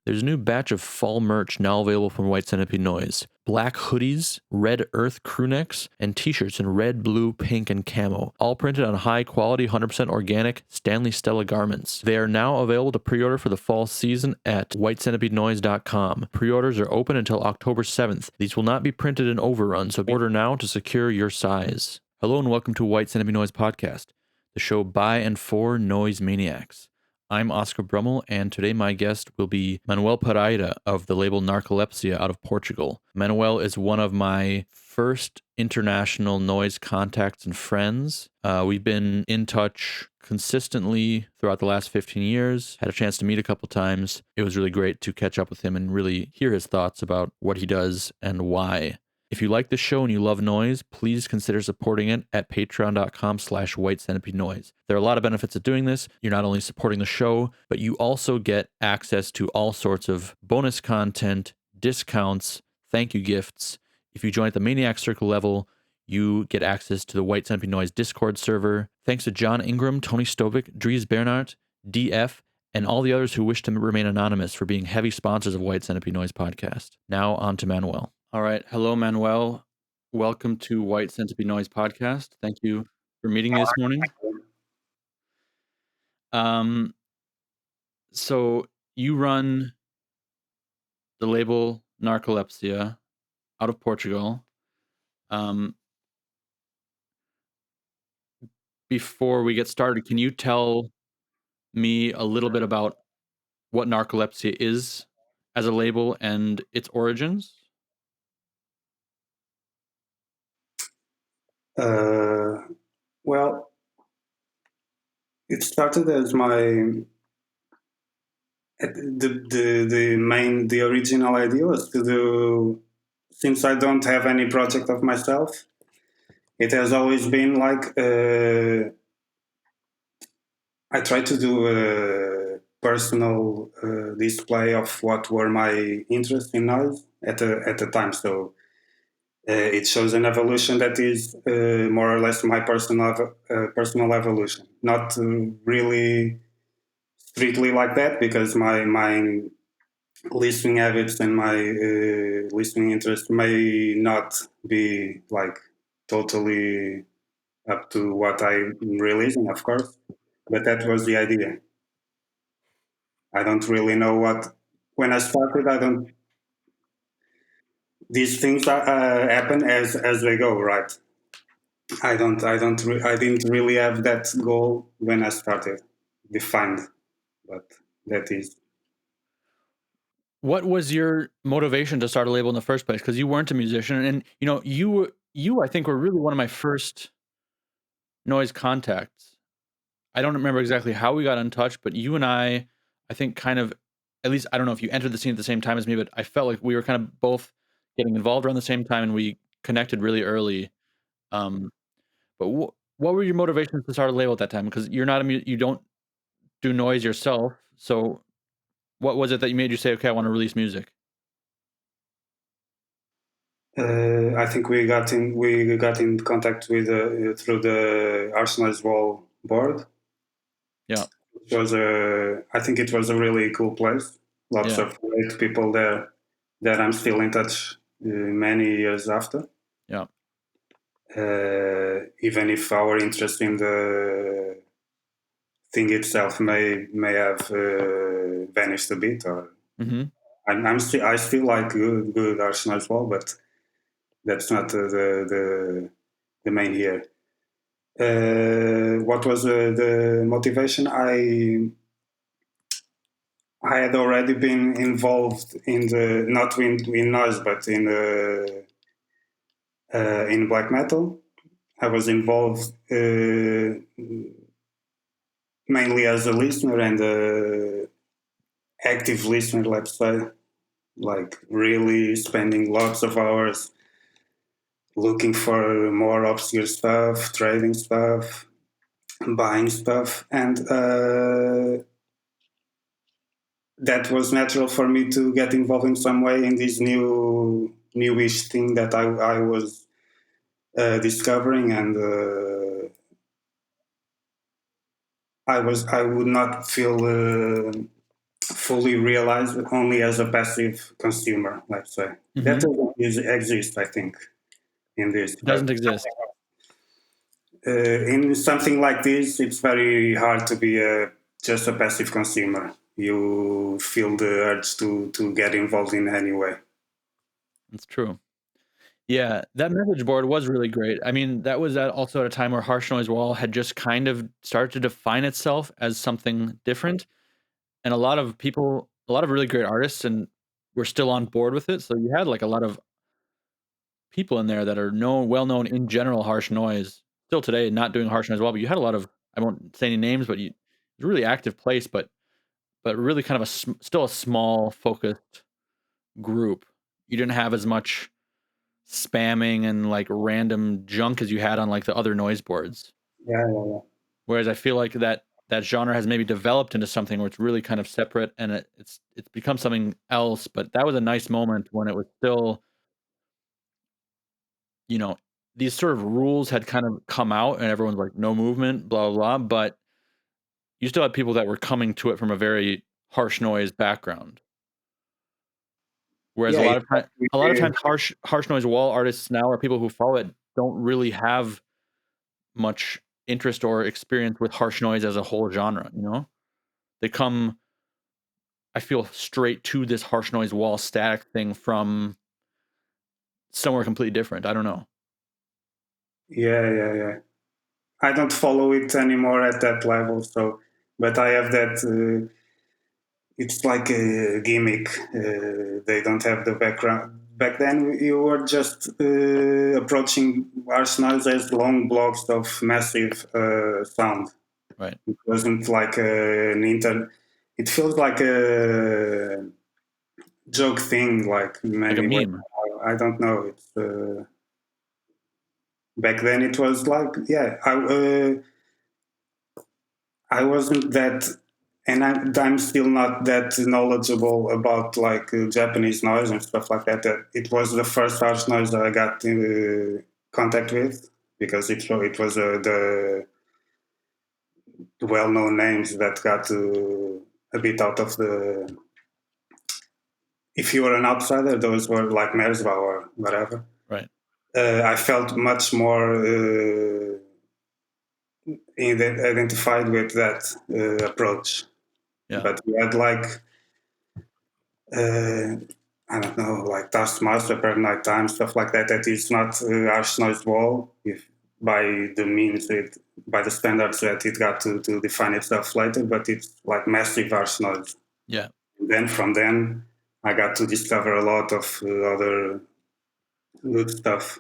There's a new batch of fall merch now available from White Centipede Noise. Black hoodies, red earth crewnecks, and t-shirts in red, blue, pink, and camo. All printed on high-quality, 100% organic Stanley Stella garments. They are now available to pre-order for the fall season at whitecentipedenoise.com. Pre-orders are open until October 7th. These will not be printed in overrun, so order now to secure your size. Hello and welcome to White Centipede Noise Podcast, the show by and for noise maniacs. I'm Oscar Brummel, and today my guest will be Manuel Pereira of the label Narcolepsia out of Portugal. Manuel is one of my first international noise contacts and friends. We've been in touch consistently throughout the last 15 years, had a chance to meet a couple times. It was really great to catch up with him and really hear his thoughts about what he does and why. If you like this show and you love noise, please consider supporting it at patreon.com/whitecentipedenoise. There are a lot of benefits of doing this. You're not only supporting the show, but you also get access to all sorts of bonus content, discounts, thank you gifts. If you join at the Maniac Circle level, you get access to the White Centipede Noise Discord server. Thanks to John Ingram, Tony Stovic, Dries Bernhardt, DF, and all the others who wish to remain anonymous for being heavy sponsors of White Centipede Noise Podcast. Now on to Manuel. All right. Hello, Manuel. Welcome to White Centipede Noise Podcast. Thank you for meeting me this morning. So you run the label Narcolepsia out of Portugal. Before we get started, can you tell me a little bit about what Narcolepsia is as a label and its origins? Well, it started as the original idea was to do, since I don't have any project of myself, it has always been like I try to do a personal display of what were my interests in noise at the time. So it shows an evolution that is more or less my personal evolution, not really strictly like that, because my listening habits and my listening interest may not be like totally up to what I'm releasing, of course, but that was the idea. I don't really know when I started. I don't. These things happen as they go, right? I didn't really have that goal when I started defined, but that is. What was your motivation to start a label in the first place? Because you weren't a musician, and you I think were really one of my first noise contacts. I don't remember exactly how we got in touch, but you and I think kind of, at least I don't know if you entered the scene at the same time as me, but I felt like we were kind of both getting involved around the same time, and we connected really early. But what were your motivations to start a label at that time? Because you're not you don't do noise yourself, so what was it that made you say, okay, I want to release music? I think we got in contact with through the Arsenal Wall board. Yeah, it was I think it was a really cool place. Lots of great people there that I'm still in touch many years after. Yeah. Even if our interest in the thing itself may have vanished a bit, or I still like good Arsenal as well, but that's not the main here. What was the motivation? I had already been involved in not in noise, but in black metal. I was involved mainly as a listener and active listener, let's say, like really spending lots of hours looking for more obscure stuff, trading stuff, buying stuff, and that was natural for me to get involved in some way in this newish thing that I was discovering, and I would not feel fully realized only as a passive consumer, let's say. That doesn't exist, I think, in this. Doesn't exist. In something like this, it's very hard to be just a passive consumer. You feel the urge to get involved in any way. It's true. Yeah, that message board was really great. I mean, that was also at a time where Harsh Noise Wall had just kind of started to define itself as something different, and a lot of people, a lot of really great artists, and were still on board with it. So you had like a lot of people in there that are well known in general harsh noise. Still today, not doing harsh noise well, but you had a lot of, I won't say any names, but it's a really active place, but really kind of still a small focused group. You didn't have as much spamming and like random junk as you had on like the other noise boards. Yeah. Whereas I feel like that genre has maybe developed into something where it's really kind of separate and it's become something else. But that was a nice moment when it was still, you know, these sort of rules had kind of come out and everyone's like, no movement, blah, blah, blah. But you still had people that were coming to it from a very harsh noise background. Whereas Yeah, a lot of times harsh noise wall artists now are people who follow it don't really have much interest or experience with harsh noise as a whole genre, you know? They come, I feel, straight to this harsh noise wall static thing from somewhere completely different. I don't know. yeah. I don't follow it anymore at that level, so but I have that. It's like a gimmick. They don't have the background. Back then, you were just approaching arsenals as long blocks of massive sound. Right. It wasn't like an It feels like a joke thing, like Like a maybe. meme. I don't know. It's back then. It was like I wasn't that, and I'm still not that knowledgeable about like Japanese noise and stuff like that. That it was the first harsh noise that I got in contact with because it was the well-known names that got a bit out of the. If you were an outsider, those were like Merzba or whatever. Right. I felt much more identified with that approach. Yeah. But we had like I don't know, like Taskmaster per night time, stuff like that. That is not harsh noise wall, if by the means by the standards that it got to define itself later, but it's like massive harsh noise. Yeah. And then from then, I got to discover a lot of other good stuff.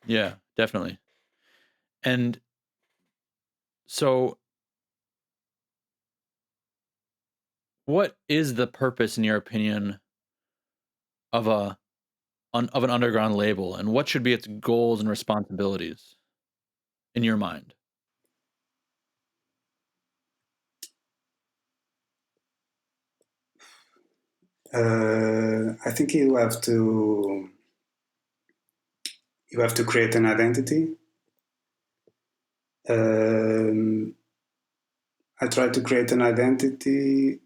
Yeah, definitely. And so what is the purpose, in your opinion, of of an underground label, and what should be its goals and responsibilities in your mind? I think you have to create an identity. Um, I try to create an identity,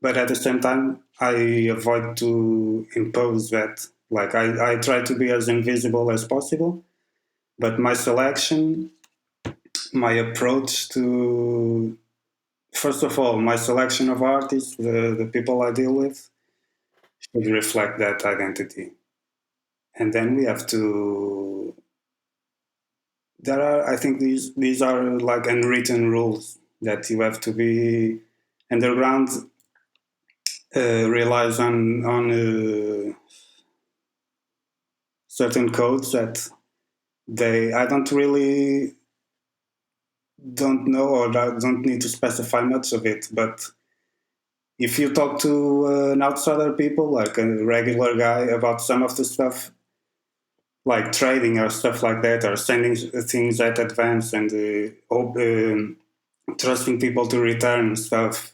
but at the same time, I avoid to impose that. Like I try to be as invisible as possible, but my selection, my approach to, first of all, my selection of artists, the people I deal with, should reflect that identity. And then we have to. There are, I think, these are like unwritten rules that you have to be underground. Relies on certain codes that I don't really don't know, or I don't need to specify much of it. But if you talk to an outsider people, like a regular guy, about some of the stuff, like trading or stuff like that, or sending things at advance and trusting people to return stuff.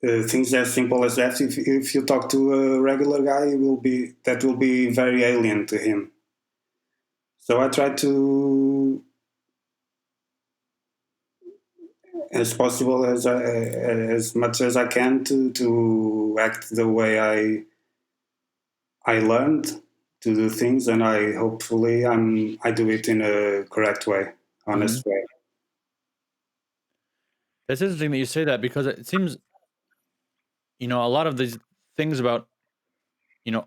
Things as simple as that. If you talk to a regular guy, that will be very alien to him. So I try to as possible as much as I can to act the way I learned to do things, and I hopefully I do it in a correct way, honest way. It's interesting that you say that, because it seems, a lot of these things about,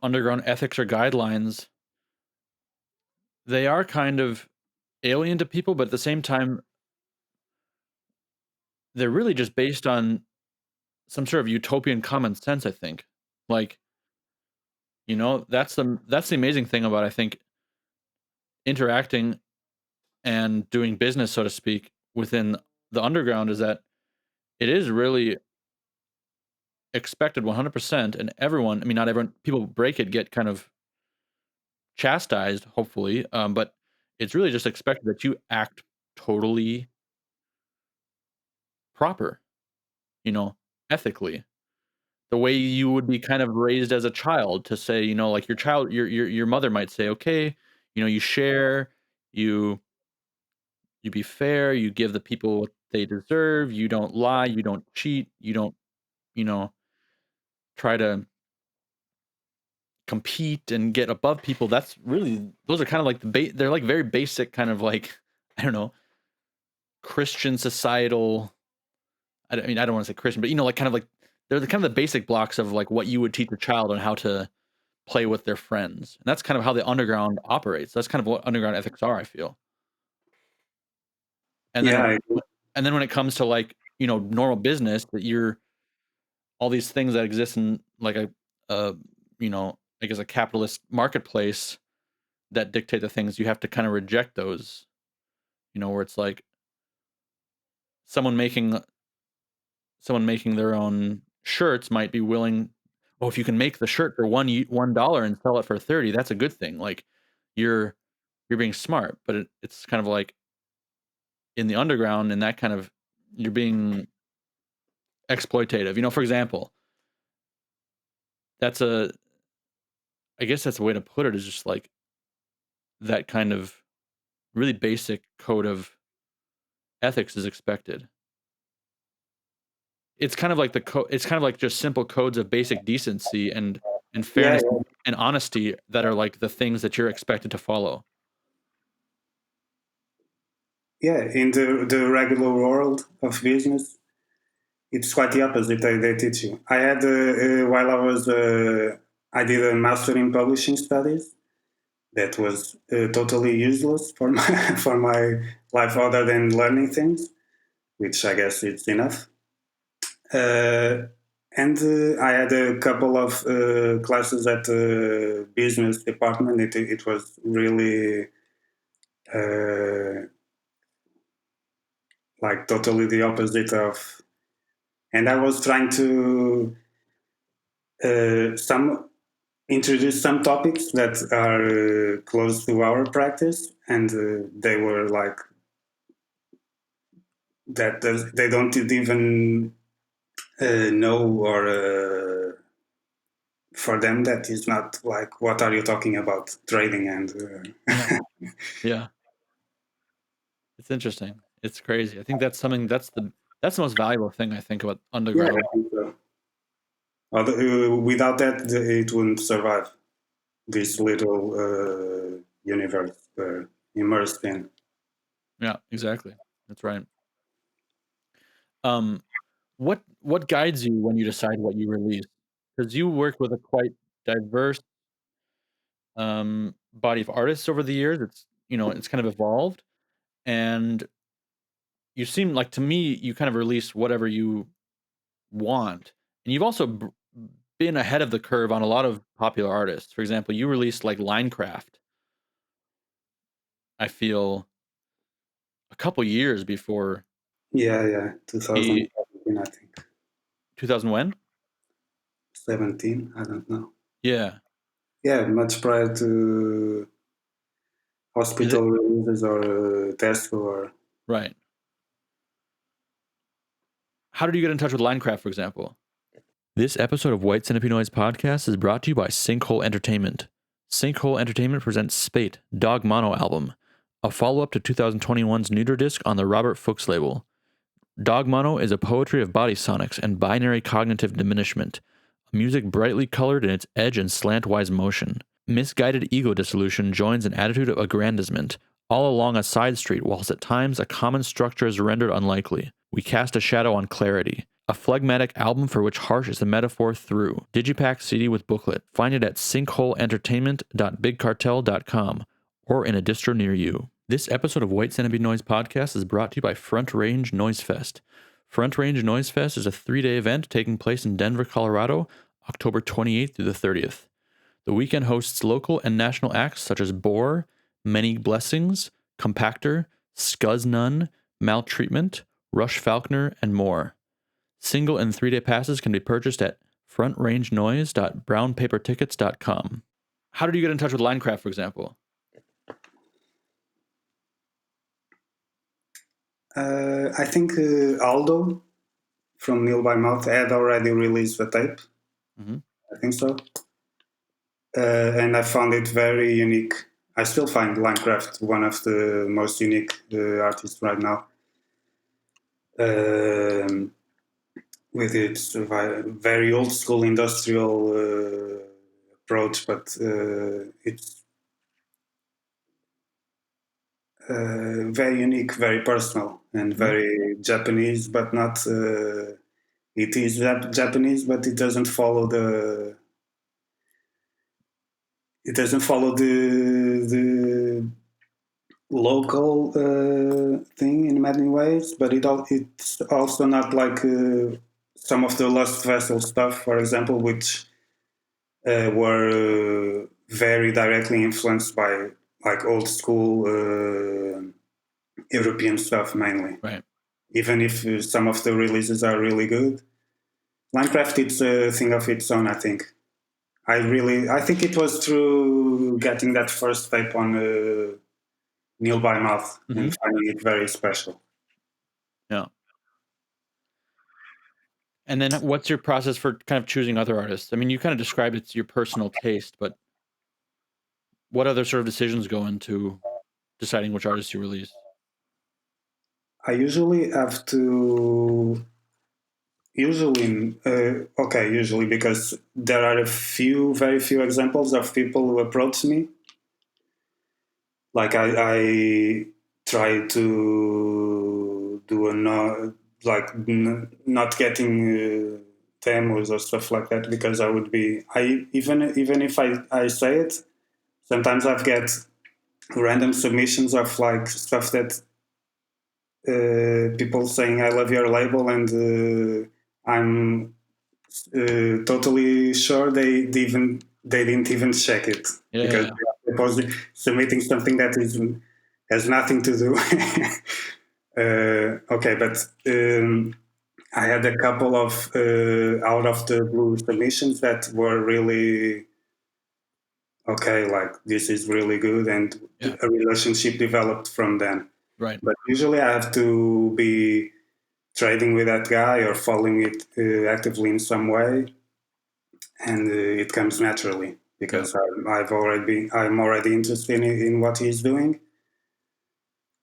underground ethics or guidelines, they are kind of alien to people, but at the same time, they're really just based on some sort of utopian common sense, I think. Like, that's the amazing thing about, I think, interacting and doing business, so to speak, within the underground, is that it is really expected 100%, and everyone, I mean, not everyone, people break it, get kind of chastised, hopefully, but it's really just expected that you act totally proper, ethically, the way you would be kind of raised as a child, to say, like your mother might say, okay, you share, you you be fair, you give the people what they deserve, you don't lie, you don't cheat, you don't, you know, try to compete and get above people. That's really, those are kind of like they're like very basic kind of like, I don't know, Christian societal, I mean, I don't want to say Christian, but like kind of like they're the kind of the basic blocks of like what you would teach a child on how to play with their friends. And that's kind of how the underground operates. That's kind of what underground ethics are, I feel. And then Yeah, when it comes to like, normal business, that you're all these things that exist in like a I guess a capitalist marketplace that dictate the things, you have to kind of reject those, where it's like someone making their own shirts might be willing, oh, if you can make the shirt for $1 and sell it for 30, that's a good thing. Like you're being smart, but it's kind of like in the underground, and that kind of, you're being exploitative. For example, that's a I guess that's a way to put it, is just like that kind of really basic code of ethics is expected. It's kind of like it's kind of like just simple codes of basic decency and yeah, fairness and honesty that are like the things that you're expected to follow. yeah. In the regular world of business, it's quite the opposite. They teach you. I had while I did a master in publishing studies. That was totally useless for my for my life, other than learning things, which I guess it's enough. Uh, and I had a couple of classes at the business department. It was really uh, like totally the opposite of. And I was trying to some introduce some topics that are close to our practice, and they were like that. They don't even know, or for them that is not like, what are you talking about, trading and Yeah. Yeah. It's interesting. It's crazy. I think that's something that's the most valuable thing, I think, about yeah, underground. I think so. Without that, it wouldn't survive this little universe we're immersed in. Yeah, exactly. That's right. Um, what guides you when you decide what you release? Because you work with a quite diverse body of artists over the years. It's kind of evolved, and you seem like, to me, you kind of release whatever you want, and you've also been ahead of the curve on a lot of popular artists. For example, you released like Linecraft, I feel, a couple years before Yeah, he 2017, I think. 2000 when? 17, I don't know. Yeah. Yeah, much prior to Is it hospital releases or Tesco or. right? How did you get in touch with Linecraft, for example? This episode of White Centipede Noise Podcast is brought to you by Sinkhole Entertainment. Sinkhole Entertainment presents Spate, Dog Mono album, a follow-up to 2021's Neuter disc on the Robert Fuchs label. Dog Mono is a poetry of body sonics and binary cognitive diminishment, a music brightly colored in its edge and slantwise motion. Misguided ego dissolution joins an attitude of aggrandizement, all along a side street, whilst at times a common structure is rendered unlikely. We cast a shadow on clarity. A phlegmatic album for which harsh is the metaphor through. Digipack CD with booklet. Find it at sinkholeentertainment.bigcartel.com or in a distro near you. This episode of White Centipede Noise Podcast is brought to you by Front Range Noise Fest. Front Range Noise Fest is a 3-day event taking place in Denver, Colorado, October 28th through the 30th. The weekend hosts local and national acts such as Bore, Many Blessings, Compactor, Scuzz Nun, Maltreatment, Rush Falconer, and more. Single and 3-day passes can be purchased at frontrangenoise.brownpapertickets.com. How did you get in touch with Linecraft, for example? I think Aldo from Nil by Mouth had already released the tape. Mm-hmm. I think so. And I found it very unique. I still find Linecraft one of the most unique artists right now. With its very old school industrial approach, but it's very unique, very personal, and very Japanese, but not. It is Japanese, but it doesn't follow the. It doesn't follow the local thing in many ways, but it's also not like some of the Lost Vessel stuff, for example, which were very directly influenced by like old school European stuff mainly. Right. Even if some of the releases are really good, Minecraft it's a thing of its own. I think. I think it was through getting that first tape on Nil by Mouth and finding it very special. Yeah. And then what's your process for kind of choosing other artists? I mean, you kind of described it's your personal taste, but what other sort of decisions go into deciding which artists you release? I usually have to... Usually because there are very few examples of people who approach me. Like I try to do not getting demos or stuff like that, because I would be even if I say it, sometimes I've get random submissions of like stuff that people saying I love your label, and I'm totally sure they didn't even check it, because they're submitting something that has nothing to do. But I had a couple of out of the blue submissions that were really okay. Like, this is really good, and a relationship developed from them. Right. But usually I have to be trading with that guy or following it actively in some way, and it comes naturally because I'm already interested in what he's doing,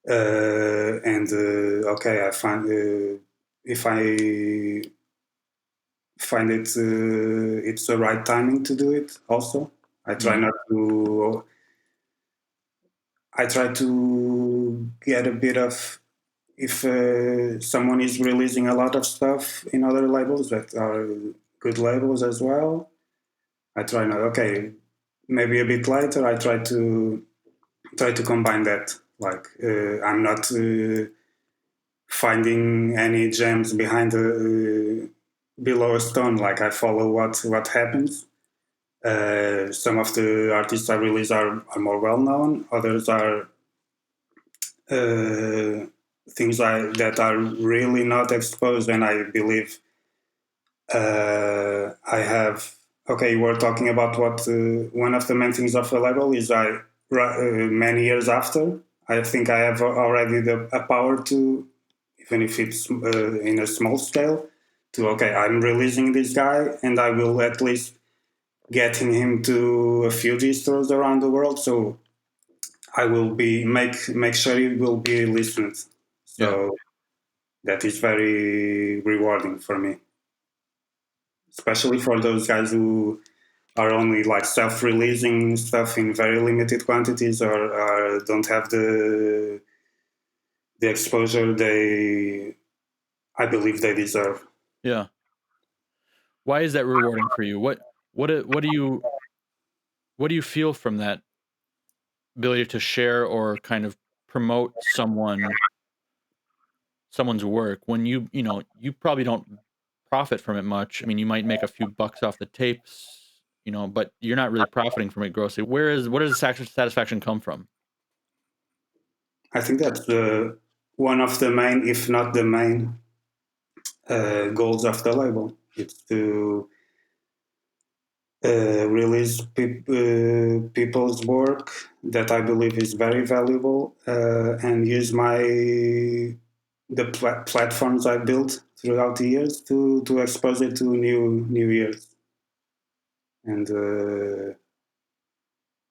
I find if I find it it's the right timing to do it. Also, I try to get a bit of, if someone is releasing a lot of stuff in other labels that are good labels as well, I try maybe a bit later, I try to combine that. Like, I'm not finding any gems below a stone. Like, I follow what happens. Some of the artists I release are more well known. Others are things that are really not exposed, and I believe I have. Okay, we're talking about what one of the main things of a label is. Many years after, I think I have already a power to, even if it's in a small scale, to I'm releasing this guy, and I will at least getting him to a few distros around the world. So I will make sure he will be listened. So that is very rewarding for me, especially for those guys who are only like self-releasing stuff in very limited quantities, or don't have the exposure I believe they deserve. Yeah. Why is that rewarding for you? What do you feel from that ability to share or kind of promote someone's work when you probably don't profit from it much. I mean, you might make a few bucks off the tapes, but you're not really profiting from it grossly. Where does the satisfaction come from? I think that's one of the main, if not the main, goals of the label. It's to release people's work that I believe is very valuable, and use the platforms I built throughout the years to expose it to new ears. And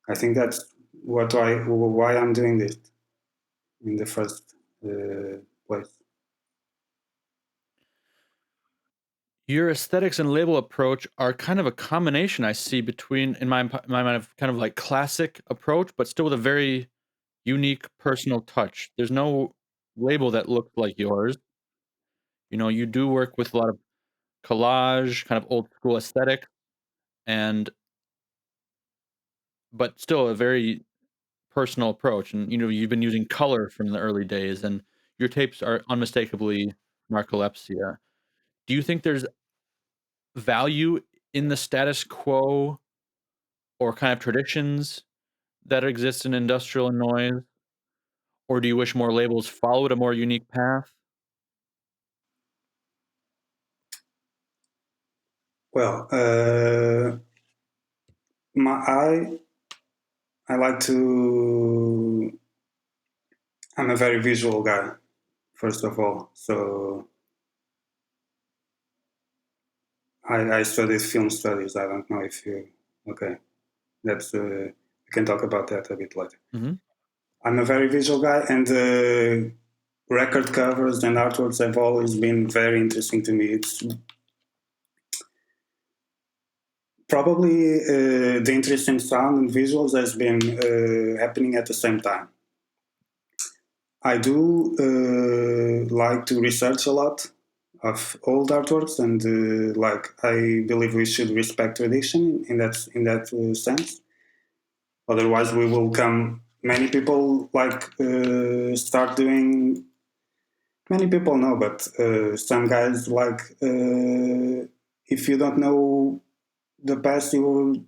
I think that's why I'm doing this in the first place. Your aesthetics and label approach are kind of a combination I see between, in my mind, of kind of like classic approach, but still with a very unique personal touch. There's no label that looks like yours. You do work with a lot of collage, kind of old school aesthetic, and but still a very personal approach. And you've been using color from the early days, and your tapes are unmistakably Narcolepsia. Do you think there's value in the status quo or kind of traditions that exist in industrial noise? Or do you wish more labels followed a more unique path? Well, I like to. I'm a very visual guy, first of all. So I studied film studies. I don't know if you. Okay, that's. We can talk about that a bit later. Mm-hmm. I'm a very visual guy, and record covers and artworks have always been very interesting to me. It's probably the interest in sound and visuals has been happening at the same time. I do like to research a lot of old artworks, and I believe we should respect tradition in that sense. Otherwise, we will come. Many people start doing. Many people know, but some guys if you don't know the past, you will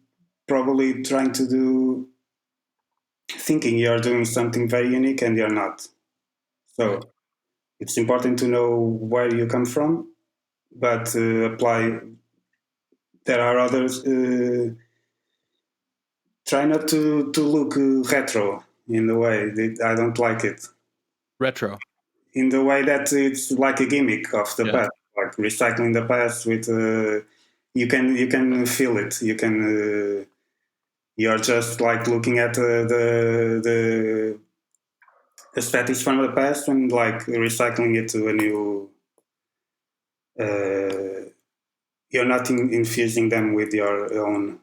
probably trying to do thinking you're doing something very unique and you're not. So it's important to know where you come from, but apply. There are others. Try not to look retro in the way that I don't like it. Retro. In the way that it's like a gimmick of the Yeah. past, like recycling the past with. You can feel it. You can. You're just like looking at the aesthetics from the past and like recycling it to a new. You're not infusing them with your own,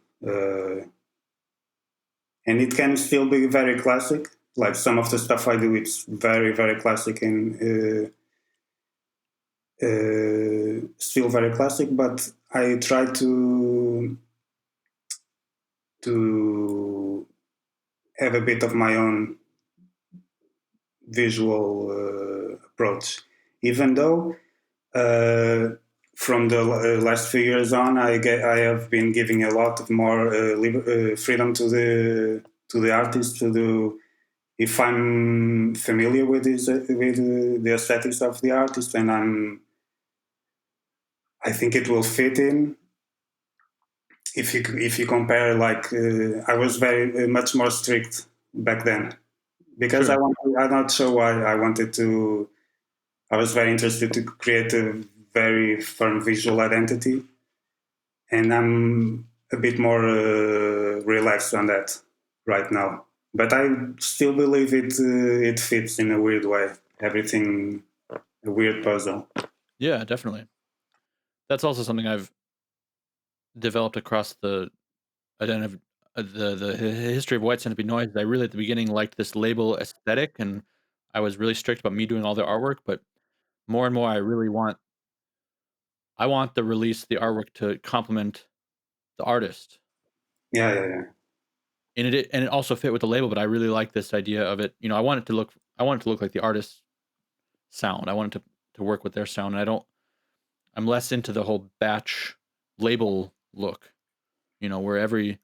and it can still be very classic. Like some of the stuff I do, it's very very classic and still very classic. But I try to have a bit of my own visual approach, even though from the last few years on, I have been giving a lot of more freedom to the artist to do. If I'm familiar with the aesthetics of the artist, and I think it will fit in. If you compare, I was very much more strict back then because Sure. I'm not sure why I wanted to. I was very interested to create a very firm visual identity, and I'm a bit more relaxed on that right now. But I still believe it fits in a weird way. Everything a weird puzzle. Yeah, definitely. That's also something I've developed across the the history of White Centipede Noise. I really at the beginning liked this label aesthetic, and I was really strict about me doing all the artwork. But more and more, I want the release, the artwork to complement the artist, Yeah. and it also fit with the label. But I really like this idea of it. I want it to look like the artist's sound. I want it to work with their sound, and I'm less into the whole batch label look. Where every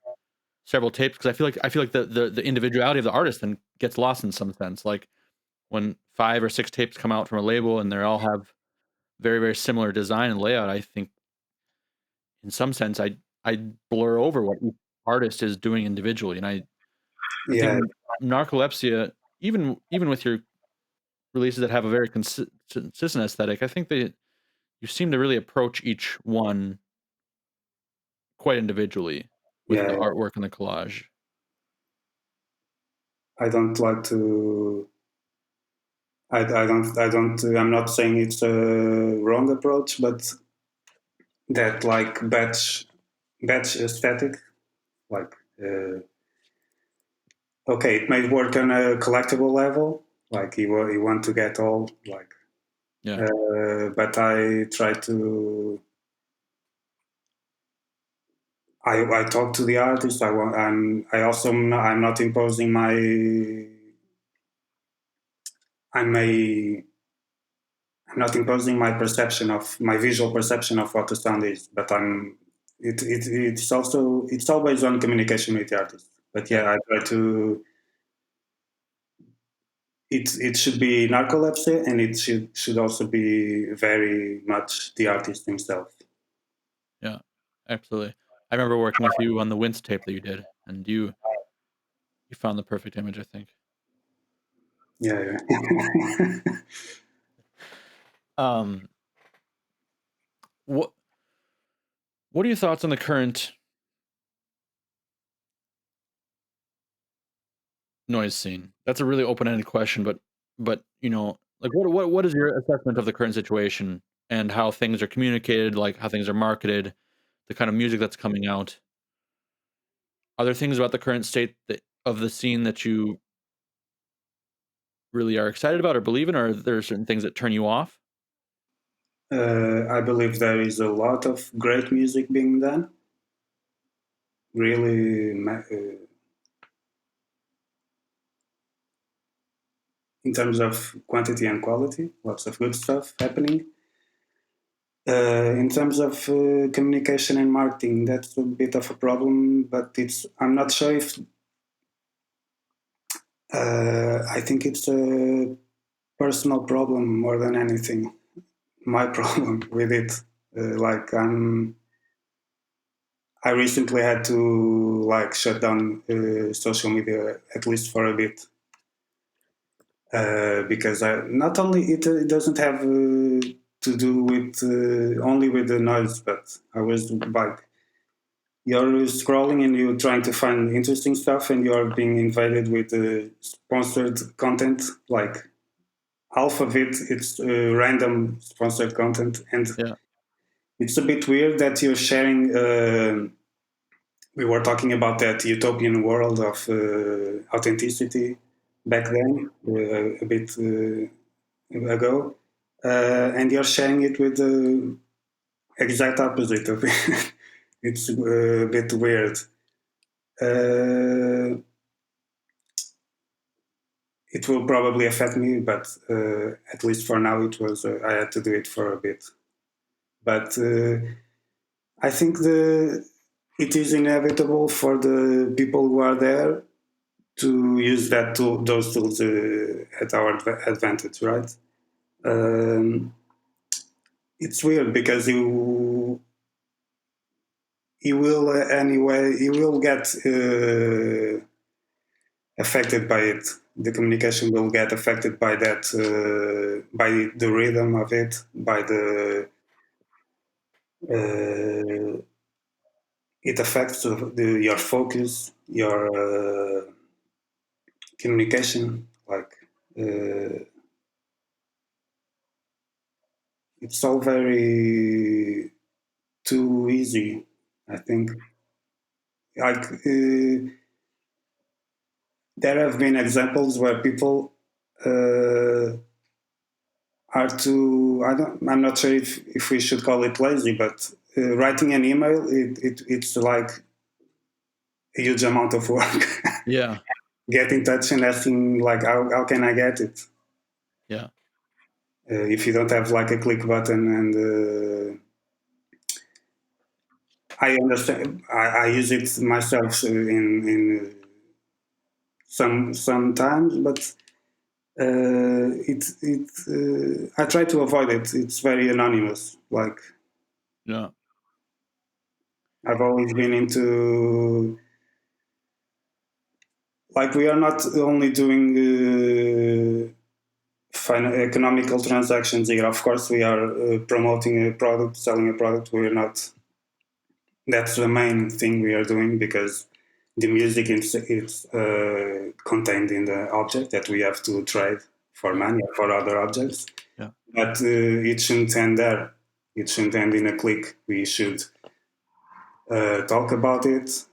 several tapes, because I feel like the individuality of the artist then gets lost in some sense. Like when 5 or 6 tapes come out from a label and they all have very, very similar design and layout, I think in some sense I blur over what each artist is doing individually. And I Yeah, think Narcolepsia, even with your releases that have a very consistent aesthetic, I think that you seem to really approach each one quite individually with the yeah. artwork and the collage. I don't like to. I don't. I'm not saying it's a wrong approach, but that like batch aesthetic, like okay, it may work on a collectible level, like you want to get all like, Yeah. but I try to. I talk to the artist. I'm not imposing my. I may I'm not imposing my perception of my visual perception of what the sound is, but it's always on communication with the artist. But Yeah. yeah, I try to it should be narcolepsy, and it should also be very much the artist himself. Yeah. Absolutely. I remember working with you on the Wince tape that you did, and you found the perfect image, I think. Yeah. Um, what what are your thoughts on the current noise scene? That's a really open-ended question, but like what is your assessment of the current situation and how things are communicated, like how things are marketed, the kind of music that's coming out? Are there things about the current state of the scene that you really are excited about or believe in, or are there certain things that turn you off? I believe there is a lot of great music being done. Really, in terms of quantity and quality, lots of good stuff happening. In terms of communication and marketing, that's a bit of a problem, but I'm not sure if I think it's a personal problem more than anything. My problem with it, like I recently had to like shut down social media at least for a bit because not only it doesn't have to do with only with the noise, but I was like you're scrolling and you're trying to find interesting stuff and you're being invaded with sponsored content, like half of it's random sponsored content, and Yeah. it's a bit weird that you're sharing we were talking about that utopian world of authenticity back then a bit ago, and you're sharing it with the exact opposite of it. It's a bit weird. Uh, it will probably affect me, but at least for now, it was I had to do it for a bit. But I think it is inevitable for the people who are there to use those tools at our advantage, right? Um, it's weird because you will anyway you will get affected by it. The communication will get affected by that, by the rhythm of it, by the it affects your focus, your communication. Like uh, it's all very too easy, I think. Like there have been examples where people are too. I'm not sure if we should call it lazy, but writing an email, it's like a huge amount of work. Yeah. Get in touch and asking like, how can I get it? Yeah. If you don't have like a click button, and I understand. I use it myself in sometimes, but I try to avoid it. It's very anonymous. Like Yeah. I've always been into, like, we are not only doing economical transactions here. Of course, we are promoting a product, selling a product. We're not. That's the main thing we are doing, because the music is contained in the object that we have to trade for money or for other objects. Yeah. But it shouldn't end there. It shouldn't end in a click. We should talk about it.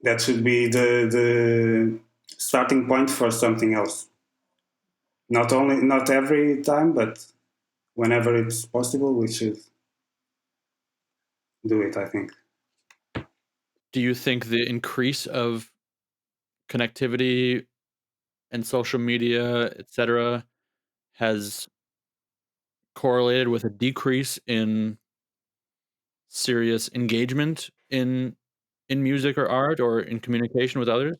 That should be the starting point for something else. Not every time, but whenever it's possible, we should do it, I think. Do you think the increase of connectivity and social media, etc., has correlated with a decrease in serious engagement in music or art or in communication with others?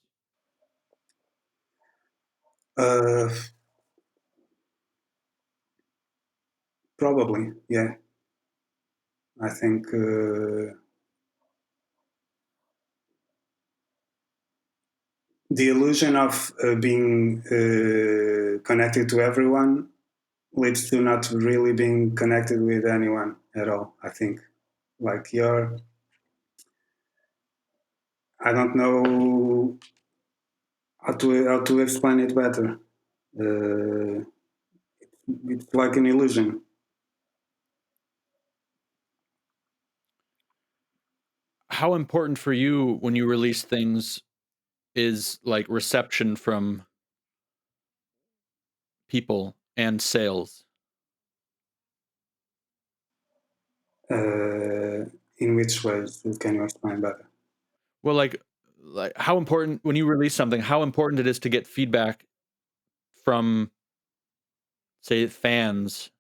Uh, Probably, yeah. I think the illusion of being connected to everyone leads to not really being connected with anyone at all, I think. Like I don't know how to explain it better. Uh, it's like an illusion. How important for you when you release things is like reception from people and sales? In which ways can you explain better? Well, like how important when you release something, how important it is to get feedback from, say, fans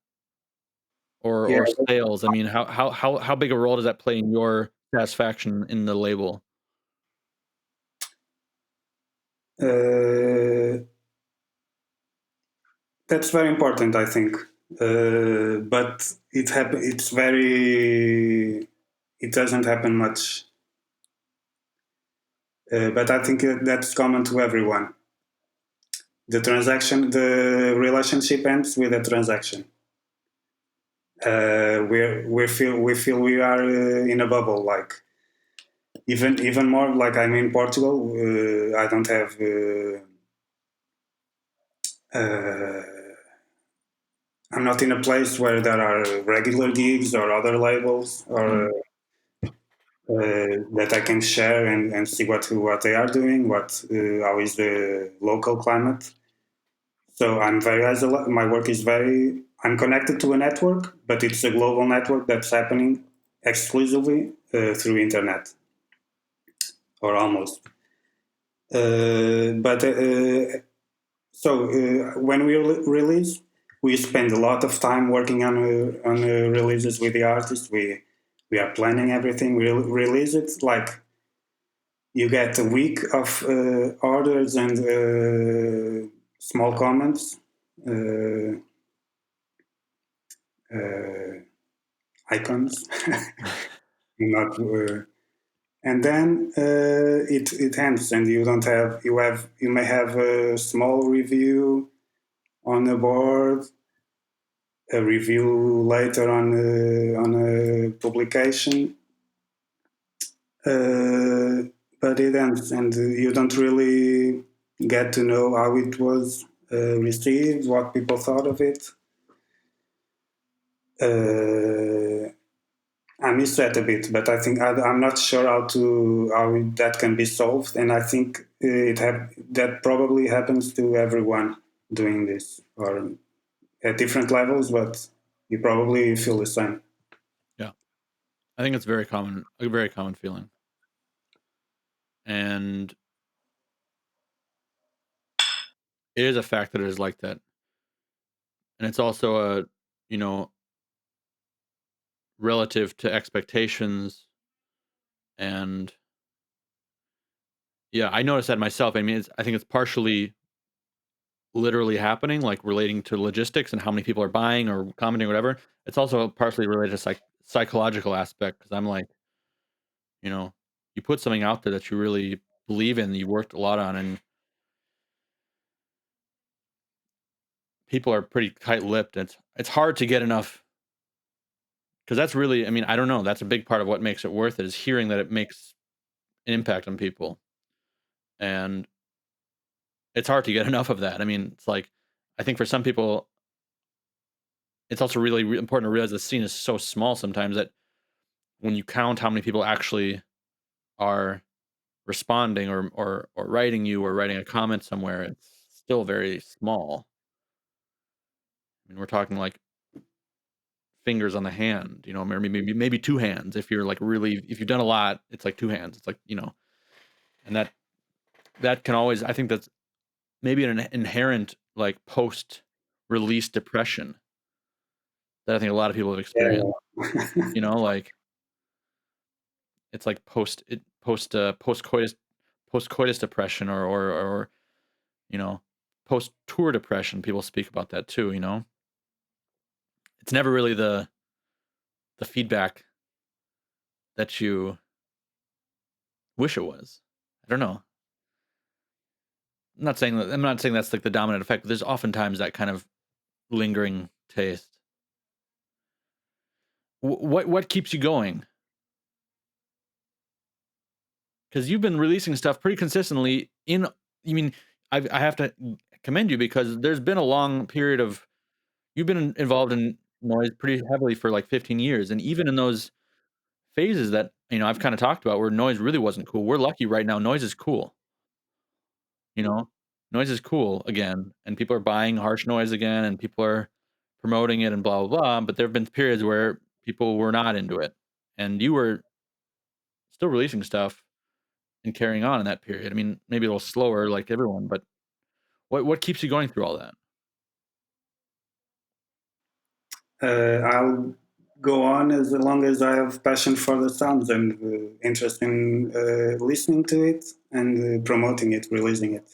Yeah, or sales. I mean, how big a role does that play in your satisfaction in the label? uh, that's very important, I think. But it's very. It doesn't happen much. But I think that's common to everyone. The relationship ends with a transaction. We feel we are in a bubble. Like even more. Like I'm in Portugal. I don't have. I'm not in a place where there are regular gigs or other labels or that I can share and see what they are doing. How is the local climate? So I'm very isolated. My work is very. I'm connected to a network, but it's a global network that's happening exclusively through internet, or almost. But so when we release, we spend a lot of time working on releases with the artist. We are planning everything. We release it like you get a week of orders and small comments. Uh, Icons, not, and then it ends, and you may have a small review on a board, a review later on a publication, uh, but it ends, and you don't really get to know how it was received, what people thought of it. I missed that a bit, but I think I'm not sure how that can be solved, and I think that probably happens to everyone doing this, or at different levels, but you probably feel the same. Yeah. I think it's a very common feeling. And it is a fact that it is like that. And it's also you know, relative to expectations. And yeah, I noticed that myself. I mean, I think it's partially literally happening, like relating to logistics and how many people are buying or commenting or whatever. It's also partially related to psychological aspect, because I'm like, you know, you put something out there that you really believe in, you worked a lot on, and people are pretty tight-lipped. It's hard to get enough, because that's really, I mean, I don't know, that's a big part of what makes it worth it, is hearing that it makes an impact on people. And it's hard to get enough of that. I mean, it's like, I think for some people, it's also really important to realize the scene is so small sometimes that when you count how many people actually are responding or writing you or writing a comment somewhere, it's still very small. I mean, we're talking like fingers on the hand, you know, maybe two hands. If you're like really, if you've done a lot, it's like two hands. It's like, you know, and that can always, I think that's maybe an inherent like post release depression that I think a lot of people have experienced. Yeah. You know, like it's like post coitus depression, or you know, post tour depression. People speak about that too. You know, it's never really the feedback that you wish it was. I don't know. I'm not saying that's like the dominant effect, but there's oftentimes that kind of lingering taste. What keeps you going? Because you've been releasing stuff pretty consistently. I mean, I have to commend you, because there's been a long period of, you've been involved in noise pretty heavily for like 15 years, and even in those phases that, you know, I've kind of talked about where noise really wasn't cool. We're lucky right now. Noise is cool. You know, noise is cool again, and people are buying harsh noise again, and people are promoting it and blah blah blah. But there have been periods where people were not into it, and you were still releasing stuff and carrying on in that period. I mean, maybe a little slower, like everyone, but what keeps you going through all that? I'll go on as long as I have passion for the sounds and interest in listening to it and promoting it, releasing it.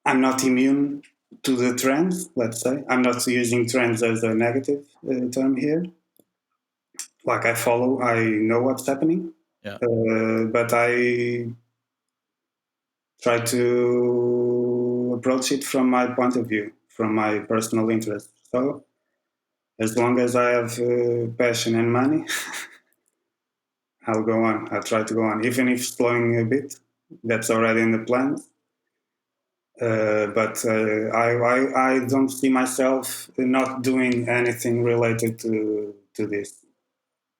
I'm not immune to the trends. Let's say I'm not using trends as a negative term here. Like I know what's happening, Yeah, but I try to approach it from my point of view, from my personal interest. So as long as I have passion and money, I'll go on. I'll try to go on, even if slowing a bit. That's already in the plans. But I don't see myself not doing anything related to this.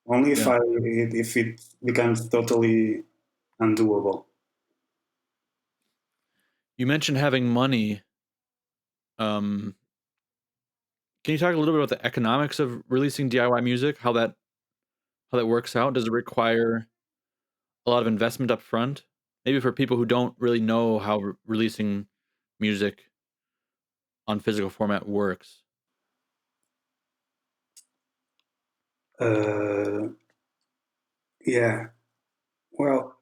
Only yeah. if it becomes totally undoable. You mentioned having money. Um, can you talk a little bit about the economics of releasing DIY music? How that works out? Does it require a lot of investment up front? Maybe for people who don't really know how releasing music on physical format works. Uh, yeah. Well,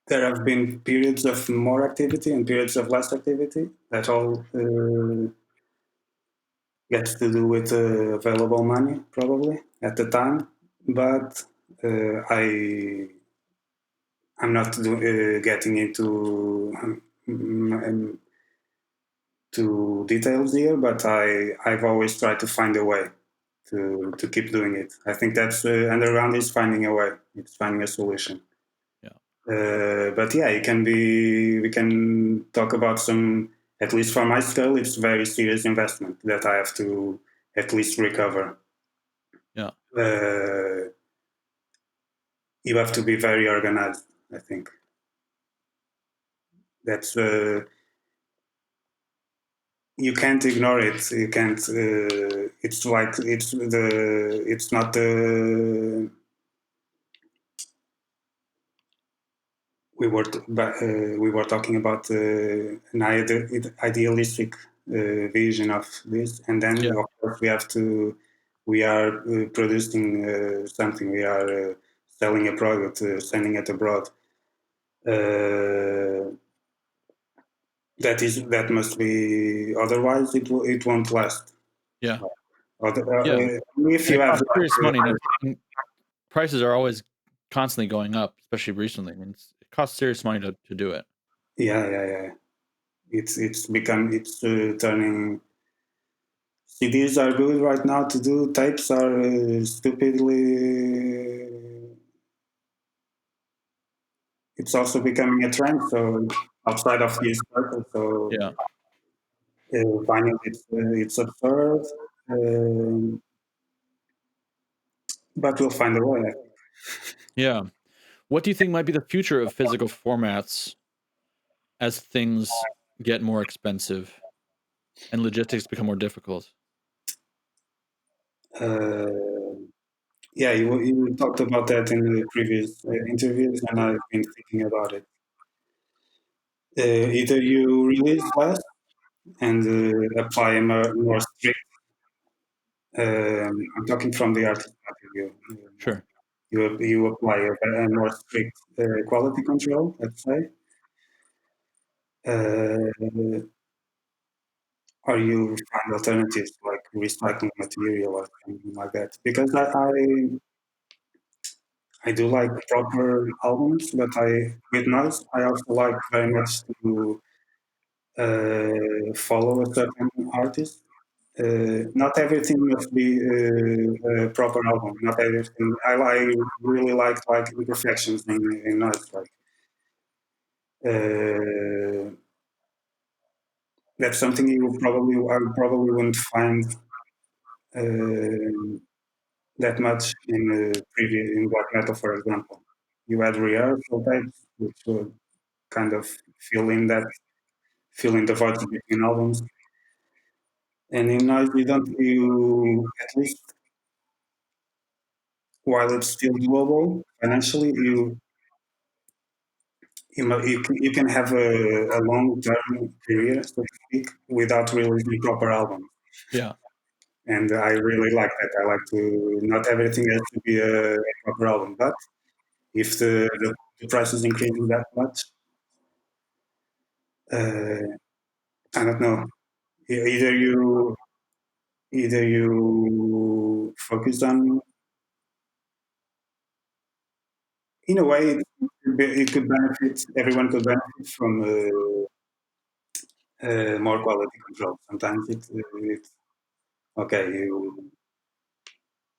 there have been periods of more activity and periods of less activity. That all gets to do with available money, probably at the time. But I'm not getting into to details here, but I've always tried to find a way to keep doing it. I think that's underground is finding a way. It's finding a solution. Yeah. But yeah, it can be. We can talk about some. At least for my scale, it's very serious investment that I have to at least recover. Yeah. You have to be very organized. I think that's. You can't ignore it. You can't. It's like it's the. It's not the. We were talking about an idealistic vision of this, and then Yeah. of course we have to. We are producing something. We are selling a product, sending it abroad. That must be. Otherwise, it won't last. Yeah. Yeah. If And you it have costs serious money. And prices are always constantly going up, especially recently. I mean, it costs serious money to do it. yeah. It's turning. CDs are good right now to do. Tapes are stupidly. It's also becoming a trend. So outside of this circle, so Yeah. vinyl it's absurd, um, but we'll find a way. Yeah. What do you think might be the future of physical formats as things get more expensive and logistics become more difficult? Uh, yeah, you talked about that in the previous interviews, and I've been thinking about it. Either you release less and apply a more strict. I'm talking from the artist point of view. Sure. You apply a more strict quality control, let's say, uh, or you find alternatives like recycling material or something like that. Because I do like proper albums, but with noise I also like very much to follow a certain artist. Not everything must be a proper album. Not everything. I really like imperfections in noise. Like that's something I probably wouldn't find uh, that much in in black metal, for example. You had rehearsal tapes, which would kind of fill in the voids between albums. And in noise, you don't you at least while it's still doable financially, you can have a long term career, so to speak, without releasing proper albums. Yeah. And I really like that. I like to not everything has to be a proper album, but if the price is increasing that much, I don't know. Either you focus on, in a way, it could benefit everyone could benefit from more quality control. Sometimes it's okay,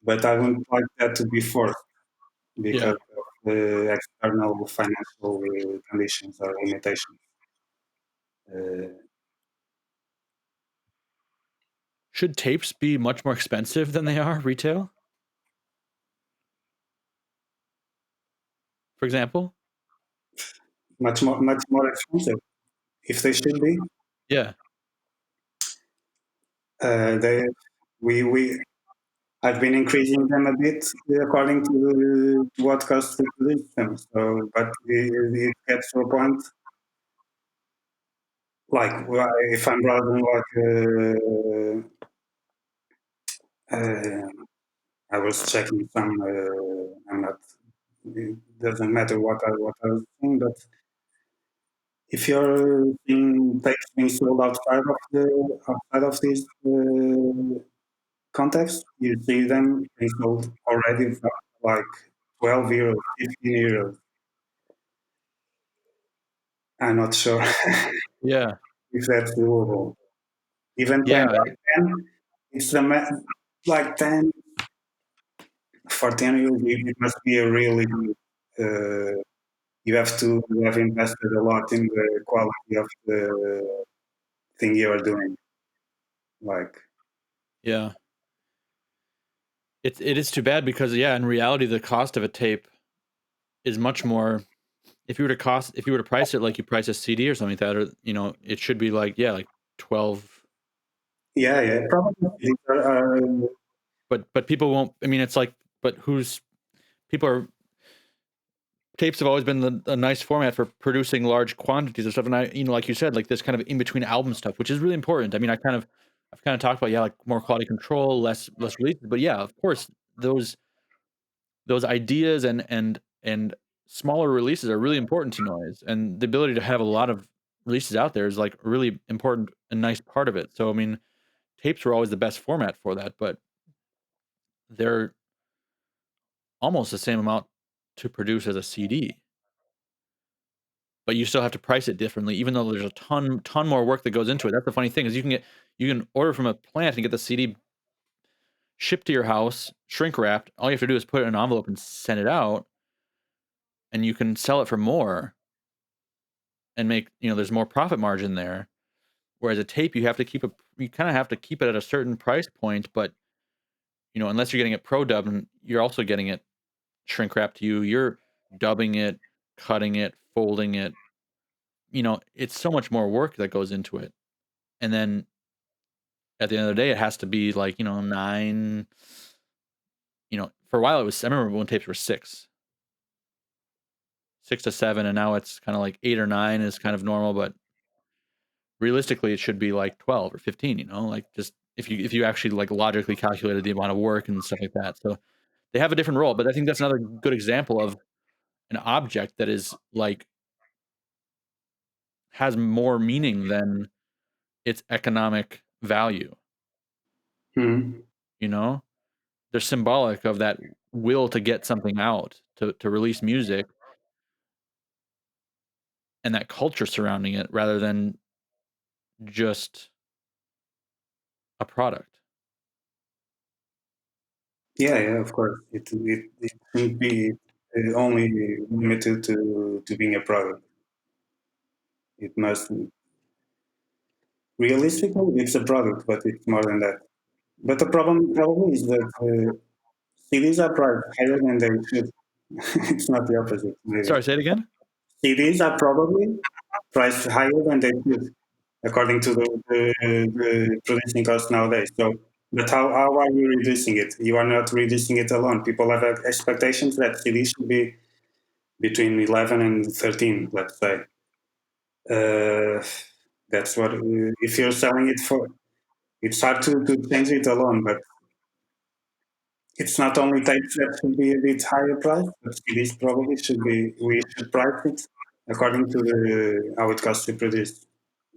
but I wouldn't like that to be forced Yeah. because of the external financial conditions or limitations. Uh, Should tapes be much more expensive than they are retail? For example? much more expensive if they should be. Yeah. They we I've been increasing them a bit according to what costs to produce them. So, but it gets to a point like if I'm browsing uh, I was checking some. I'm not. It doesn't matter what I was saying, but if you're seeing tapes being sold outside of this context, you see them being sold already for like 12 euros, 15 euros. I'm not sure Yeah. if that's doable. Even 10, Yeah. like 10, it's like 10 for 10 euros. It must be a really good you have to have invested a lot in the quality of the thing you are doing. Like, Yeah. It is too bad because yeah, in reality, the cost of a tape is much more. If you were to price it like you price a CD or something like that, or it should be like yeah, like 12. yeah, yeah, probably these are, But people won't. I mean, it's like, but who's people are tapes have always been a nice format for producing large quantities of stuff, and like you said, like this kind of in between album stuff, which is really important. I mean, I've kind of talked about yeah, like more quality control, less releases, but yeah, of course those ideas and smaller releases are really important to noise, and the ability to have a lot of releases out there is like a really important and nice part of it. So I mean, tapes were always the best format for that, but they're almost the same amount to produce as a CD. But you still have to price it differently, even though there's a ton more work that goes into it. That's the funny thing is you can order from a plant and get the CD shipped to your house, shrink wrapped. All you have to do is put it in an envelope and send it out, and you can sell it for more and make there's more profit margin there. Whereas a tape, you kind of have to keep it at a certain price point, but unless you're getting it pro dubbed, and you're also getting it shrink wrapped to you, you're dubbing it, cutting it, folding it. It's so much more work that goes into it, and then at the end of the day, it has to be like, 9, for a while it was, I remember when tapes were 6 to 7, and now it's kind of like 8 or 9 is kind of normal, but realistically it should be like 12 or 15, like just if you actually like logically calculated the amount of work and stuff like that. So they have a different role, but I think that's another good example of an object that is like has more meaning than its economic value, hmm. you know? They're symbolic of that will to get something out, to release music and that culture surrounding it rather than just a product. Yeah, yeah, of course. It shouldn't be only limited to being a product. It must realistically it's a product, but it's more than that. But the problem probably is that CDs are priced higher than they should. It's not the opposite, maybe. Sorry, say it again? CDs are probably priced higher than they should, according to the producing cost nowadays. So, but how are you reducing it? You are not reducing it alone. People have expectations that CDs should be between 11 and 13, let's say. Uh, that's what, if you're selling it for, it's hard to change it alone, but it's not only tapes that should be a bit higher price, but CDs probably should be, we should price it according to how it costs to produce.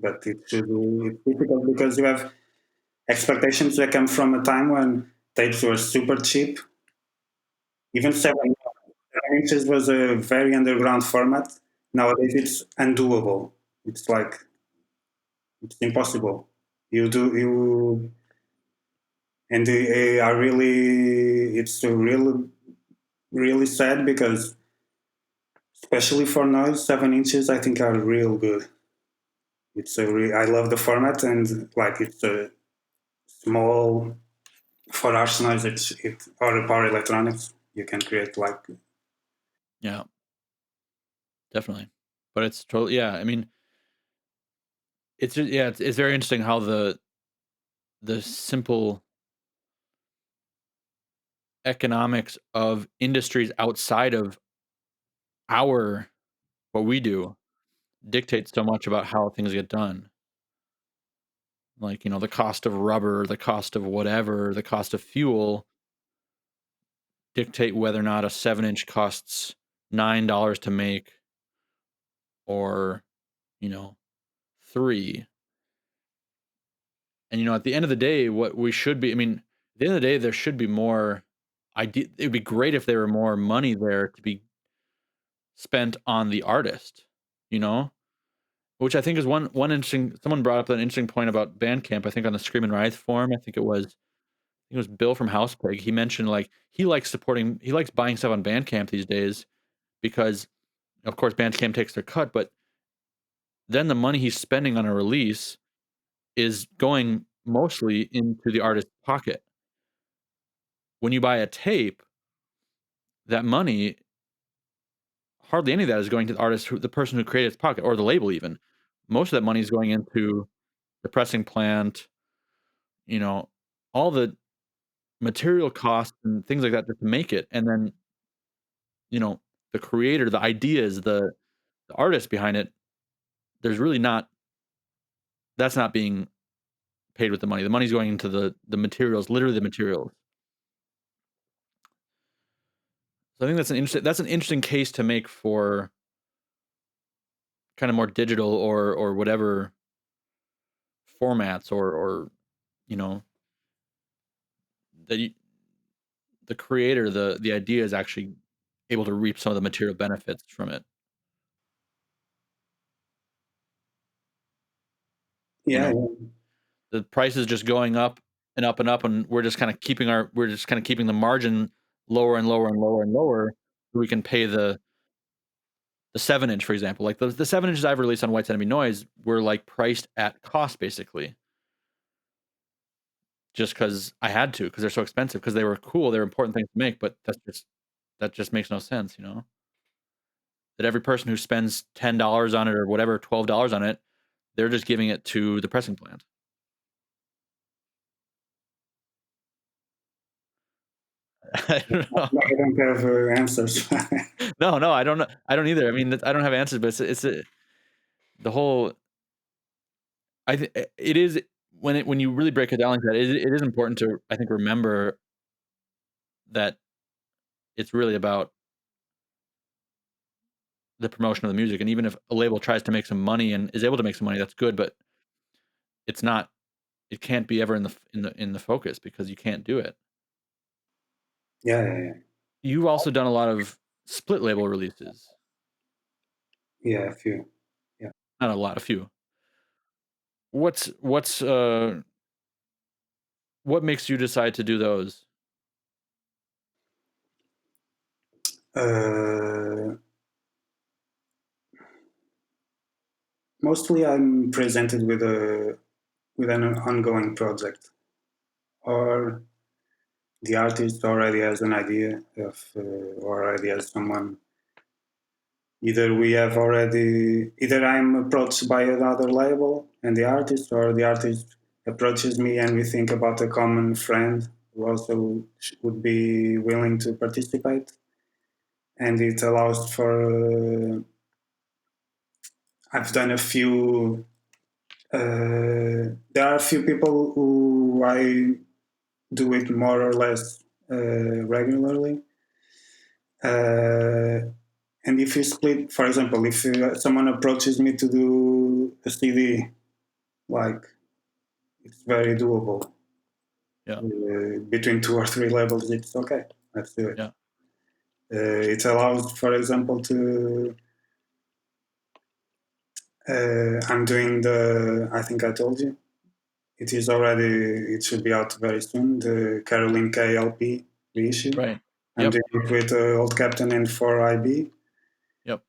But it's difficult because you have expectations that come from a time when tapes were super cheap. Even 7 inches was a very underground format. Nowadays it's undoable. It's like, it's impossible. And they are really, it's a really sad because especially for noise, 7 inches I think are real good. I love the format and like it's a small for harsh noise. It or power electronics. You can create like Yeah, definitely. But it's totally yeah, I mean, it's just yeah, it's very interesting how the simple economics of industries outside of our what we do dictates so much about how things get done. Like, the cost of rubber, the cost of whatever, the cost of fuel dictate whether or not a 7-inch costs $9 to make or, you know, 3. And, at the end of the day, what we should be I mean, at the end of the day, there should be more it'd be great if there were more money there to be spent on the artist, you know? Which I think is one interesting someone brought up an interesting point about Bandcamp, I think on the Scream and Writhe forum, it was Bill from Housepig. He mentioned like he likes buying stuff on Bandcamp these days because Of course, Bandcamp takes their cut, but then the money he's spending on a release is going mostly into the artist's pocket. When you buy a tape, that money, hardly any of that is going to the artist, the person who created its pocket, or the label even. Most of that money is going into the pressing plant, all the material costs and things like that just to make it. And then, the creator, the ideas, the artist behind it, there's really not, that's not being paid with the money. The money's going into the materials, literally the materials. So I think that's an interesting case to make for kind of more digital or whatever formats or you know that the creator, the idea is actually able to reap some of the material benefits from it. You Yeah, know, the price is just going up and up and up, and we're just kind of keeping the margin lower and lower and lower and lower, so we can pay the 7-inch, for example. Like the 7 inches I've released on White Centipede Noise were like priced at cost basically, just because I had to, because they're so expensive, because they were cool, they're important things to make, but that just makes no sense, that every person who spends $10 on it or whatever, $12 on it, they're just giving it to the pressing plant. I don't know. I don't have answers. No, I don't know. I don't either. I mean, I don't have answers, but the whole. I think it is when you really break it down like that. It is important to, I think, remember that it's really about the promotion of the music, and even if a label tries to make some money and is able to make some money, that's good, but it's not. It can't be ever in the focus, because you can't do it. Yeah. You've also done a lot of split label releases. Yeah, a few. Yeah. Not a lot, a few. What makes you decide to do those? Mostly, I'm presented with an ongoing project, or the artist already has an idea of, or already has someone. Either I'm approached by another label and the artist, or the artist approaches me and we think about a common friend who also would be willing to participate. And it allows for, I've done a few, there are a few people who I do it more or less regularly. And if you split, for example, if someone approaches me to do a CD, like, it's very doable. Yeah. Between 2 or 3 levels, it's okay. Let's do it. Yeah. It allows, for example, to I'm doing I think I told you, it should be out very soon, the Caroline K LP reissue. Right. I'm Yep. doing it with Old Captain and 4IB. Yep.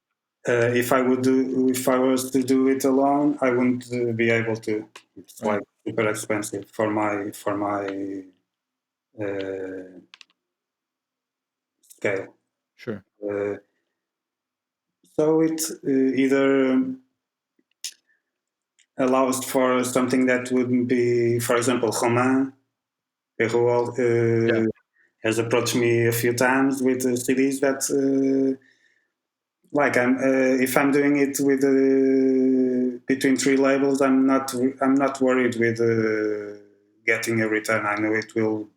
If I was to do it alone, I wouldn't be able to. It's Right. like super expensive for my scale. Sure. So it either allows for something that wouldn't be, for example, Romain Perrault has approached me a few times with CDs that, like, if I'm doing it with between 3 labels, I'm not worried with getting a return. I know it will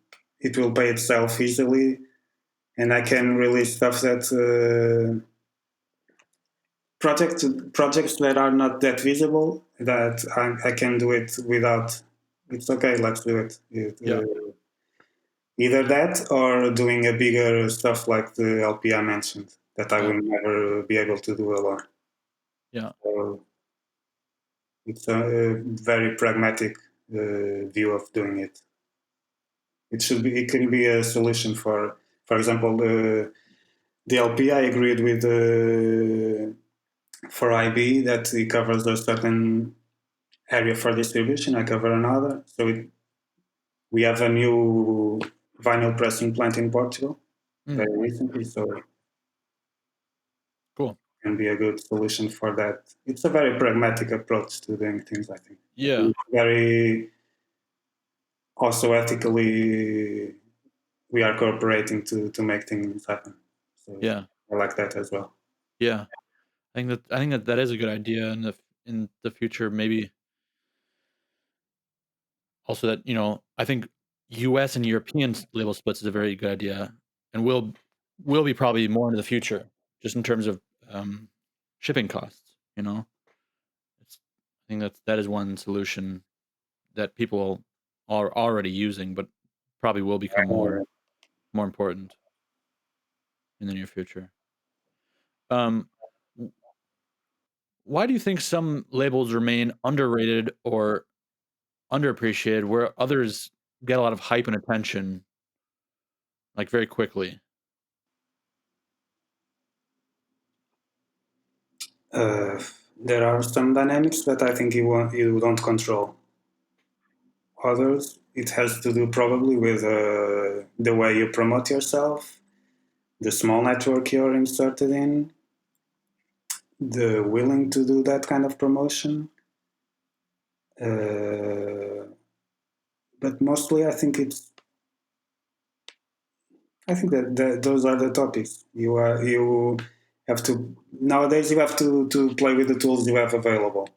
pay itself easily, and I can release stuff that. Projects that are not that visible, that I can do it without. It's okay, let's do it. Yeah. Either that or doing a bigger stuff like the LP I mentioned that I Yeah. will never be able to do alone. Yeah. So it's a very pragmatic view of doing it. It can be a solution for example, the the LP, I agreed with for IB that it covers a certain area for distribution. I cover another. So we have a new vinyl pressing plant in Portugal very recently. So Cool. can be a good solution for that. It's a very pragmatic approach to doing things, I think. Yeah. Very also ethically, we are cooperating to make things happen. So Yeah. I like that as well. Yeah. I think that is a good idea in the future. Maybe also that, I think US and European label splits is a very good idea, and will be probably more into the future, just in terms of shipping costs. I think that is one solution that people are already using, but probably will become more important in the near future. Um, w- why do you think some labels remain underrated or underappreciated, where others get a lot of hype and attention, like, very quickly? There are some dynamics that I think you don't control. Others, it has to do probably with the way you promote yourself, the small network you're inserted in, the willing to do that kind of promotion. But mostly, I think that those are the topics. You have to nowadays. You have to play with the tools you have available.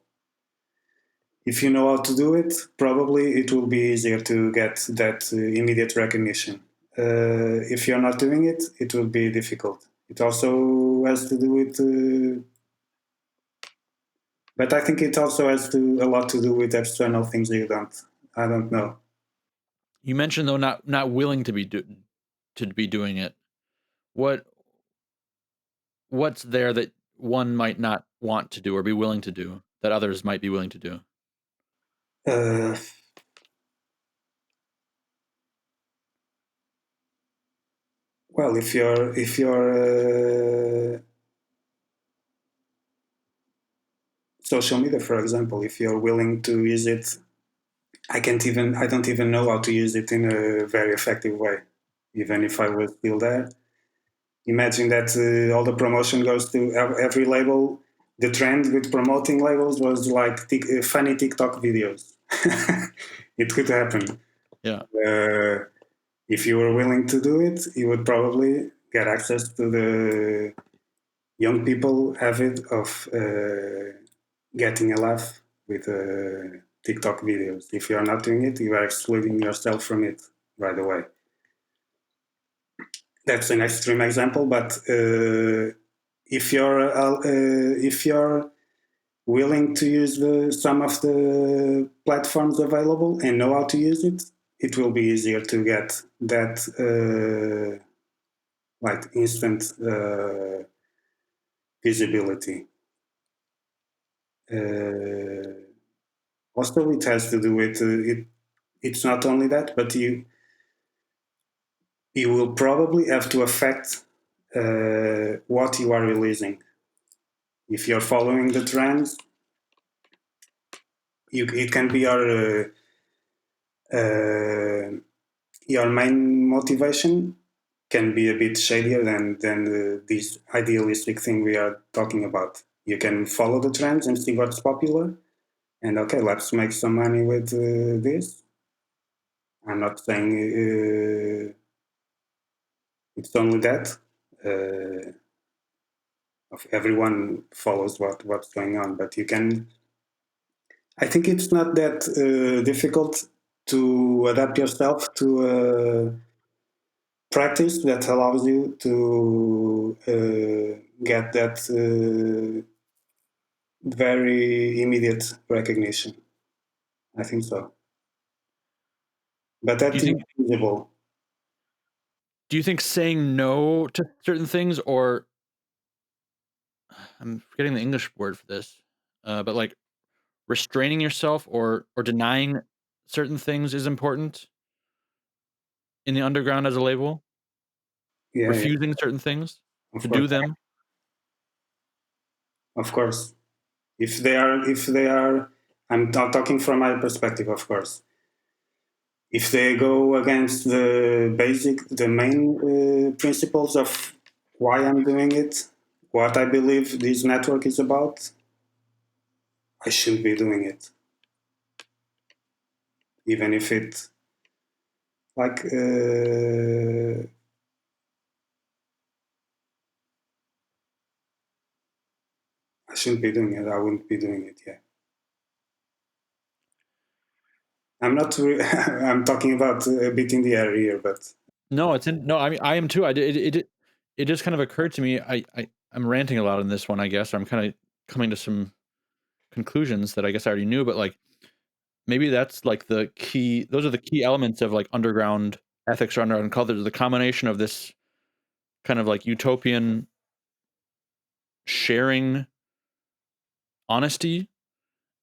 If you know how to do it, probably it will be easier to get that immediate recognition. If you're not doing it, it will be difficult. It also has to do with, but I think it also has a lot to do with external things I don't know. You mentioned, though, not willing to be doing it. What's there that one might not want to do or be willing to do that others might be willing to do? Uh, well, if you're social media, for example, if you're willing to use it, I don't even know how to use it in a very effective way, even if I was still there. Imagine that all the promotion goes to every label. The trend with promoting labels was like funny TikTok videos. It could happen. Yeah. If you were willing to do it, you would probably get access to the young people avid of getting a laugh with TikTok videos. If you are not doing it, you are excluding yourself from it right away. That's an extreme example, but if you're willing to use some of the platforms available and know how to use it, it will be easier to get that like instant visibility. Also, it has to do with it. It's not only that, but you will probably have to affect what you are releasing. If you're following the trends, it can be your main motivation can be a bit shadier than this idealistic thing we are talking about. You can follow the trends and see what's popular, and okay, let's make some money with this. I'm not saying it's only that. Everyone follows what's going on, but you can. I think it's not that difficult to adapt yourself to practice that allows you to get that very immediate recognition. I think so, but Do you that is think feasible. do you think saying no to certain things, or I'm forgetting the English word for this, but, like, restraining yourself or denying certain things is important in the underground as a label? Yeah, yeah. Refusing certain things? to do them? Of course. If they are, I'm not talking from my perspective, of course. If they go against the main principles of why I'm doing it, what I believe this network is about, I should be doing it. Even if it, like, I shouldn't be doing it. I wouldn't be doing it, yeah. I'm not, I'm talking about a bit in the air here, but. No, I mean, I am too. It just kind of occurred to me. I'm ranting a lot in this one, I guess. Or I'm kind of coming to some conclusions that I guess I already knew, but like maybe that's like the key. Those are the key elements of like underground ethics or underground culture. The combination of this kind of like utopian sharing honesty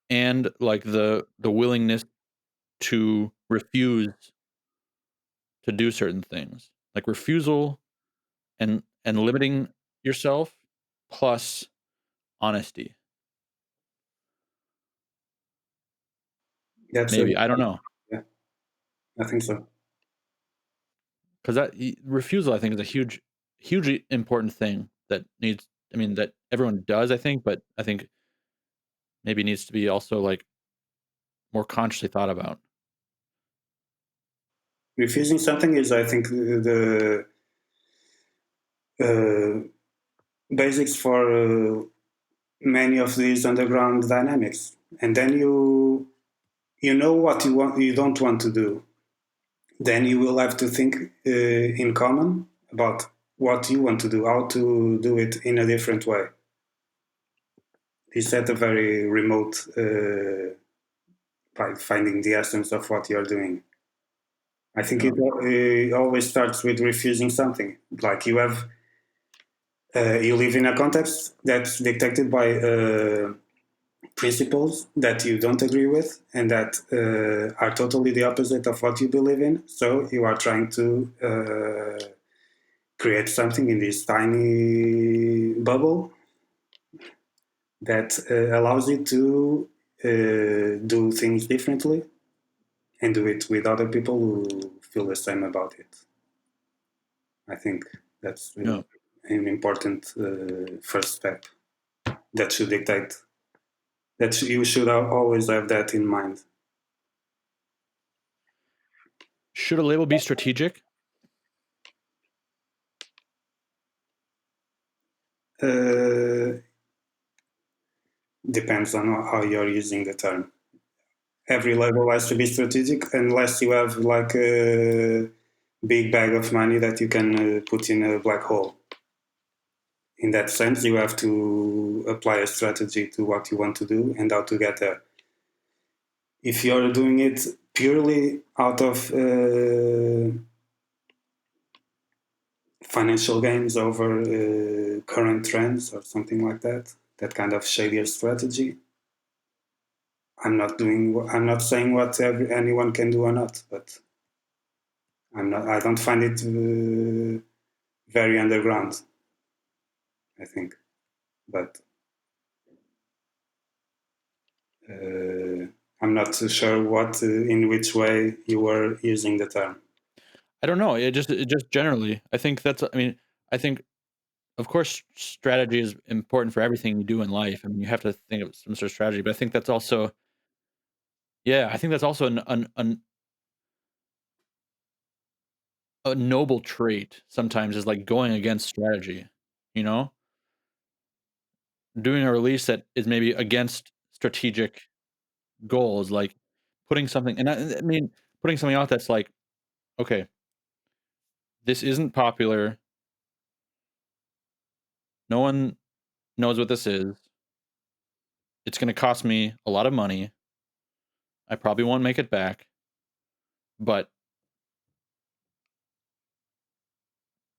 and like the willingness to refuse to do certain things, like refusal and limiting yourself plus honesty. That's Maybe, I don't know, yeah, I think so. because that refusal I think is a hugely important thing that needs, I mean, that everyone does, I think, but I think maybe needs to be also like more consciously thought about. Refusing something is, I think, the basics for many of these underground dynamics. And then you know what you don't want to do. Then you will have to think in common about what you want to do, how to do it in a different way. Is that a very remote by finding the essence of what you're doing? I think it always starts with refusing something. Like you have, you live in a context that's dictated by principles that you don't agree with and that are totally the opposite of what you believe in. So you are trying to create something in this tiny bubble that allows you to do things differently and do it with other people who feel the same about it. I think that's an important first step that should dictate, that you should always have that in mind. Should a label be strategic? Depends on how you're using the term. Every label has to be strategic unless you have like a big bag of money that you can put in a black hole. In that sense, you have to apply a strategy to what you want to do and how to get there. If you're doing it purely out of financial gains over current trends or something like that, that kind of shadier strategy, I'm not saying what anyone can do or not, but I don't find it very underground, I think. But I'm not too sure what in which way you were using the term. I don't know. It just generally, I think that's, I mean, I think of course strategy is important for everything you do in life. I mean, you have to think of some sort of strategy, but I think that's also, yeah, I think that's also a noble trait sometimes, is like going against strategy, you know, doing a release that is maybe against strategic goals, like putting something, and I mean, putting something out that's like, okay, this isn't popular. No one knows what this is. It's going to cost me a lot of money. I probably won't make it back, but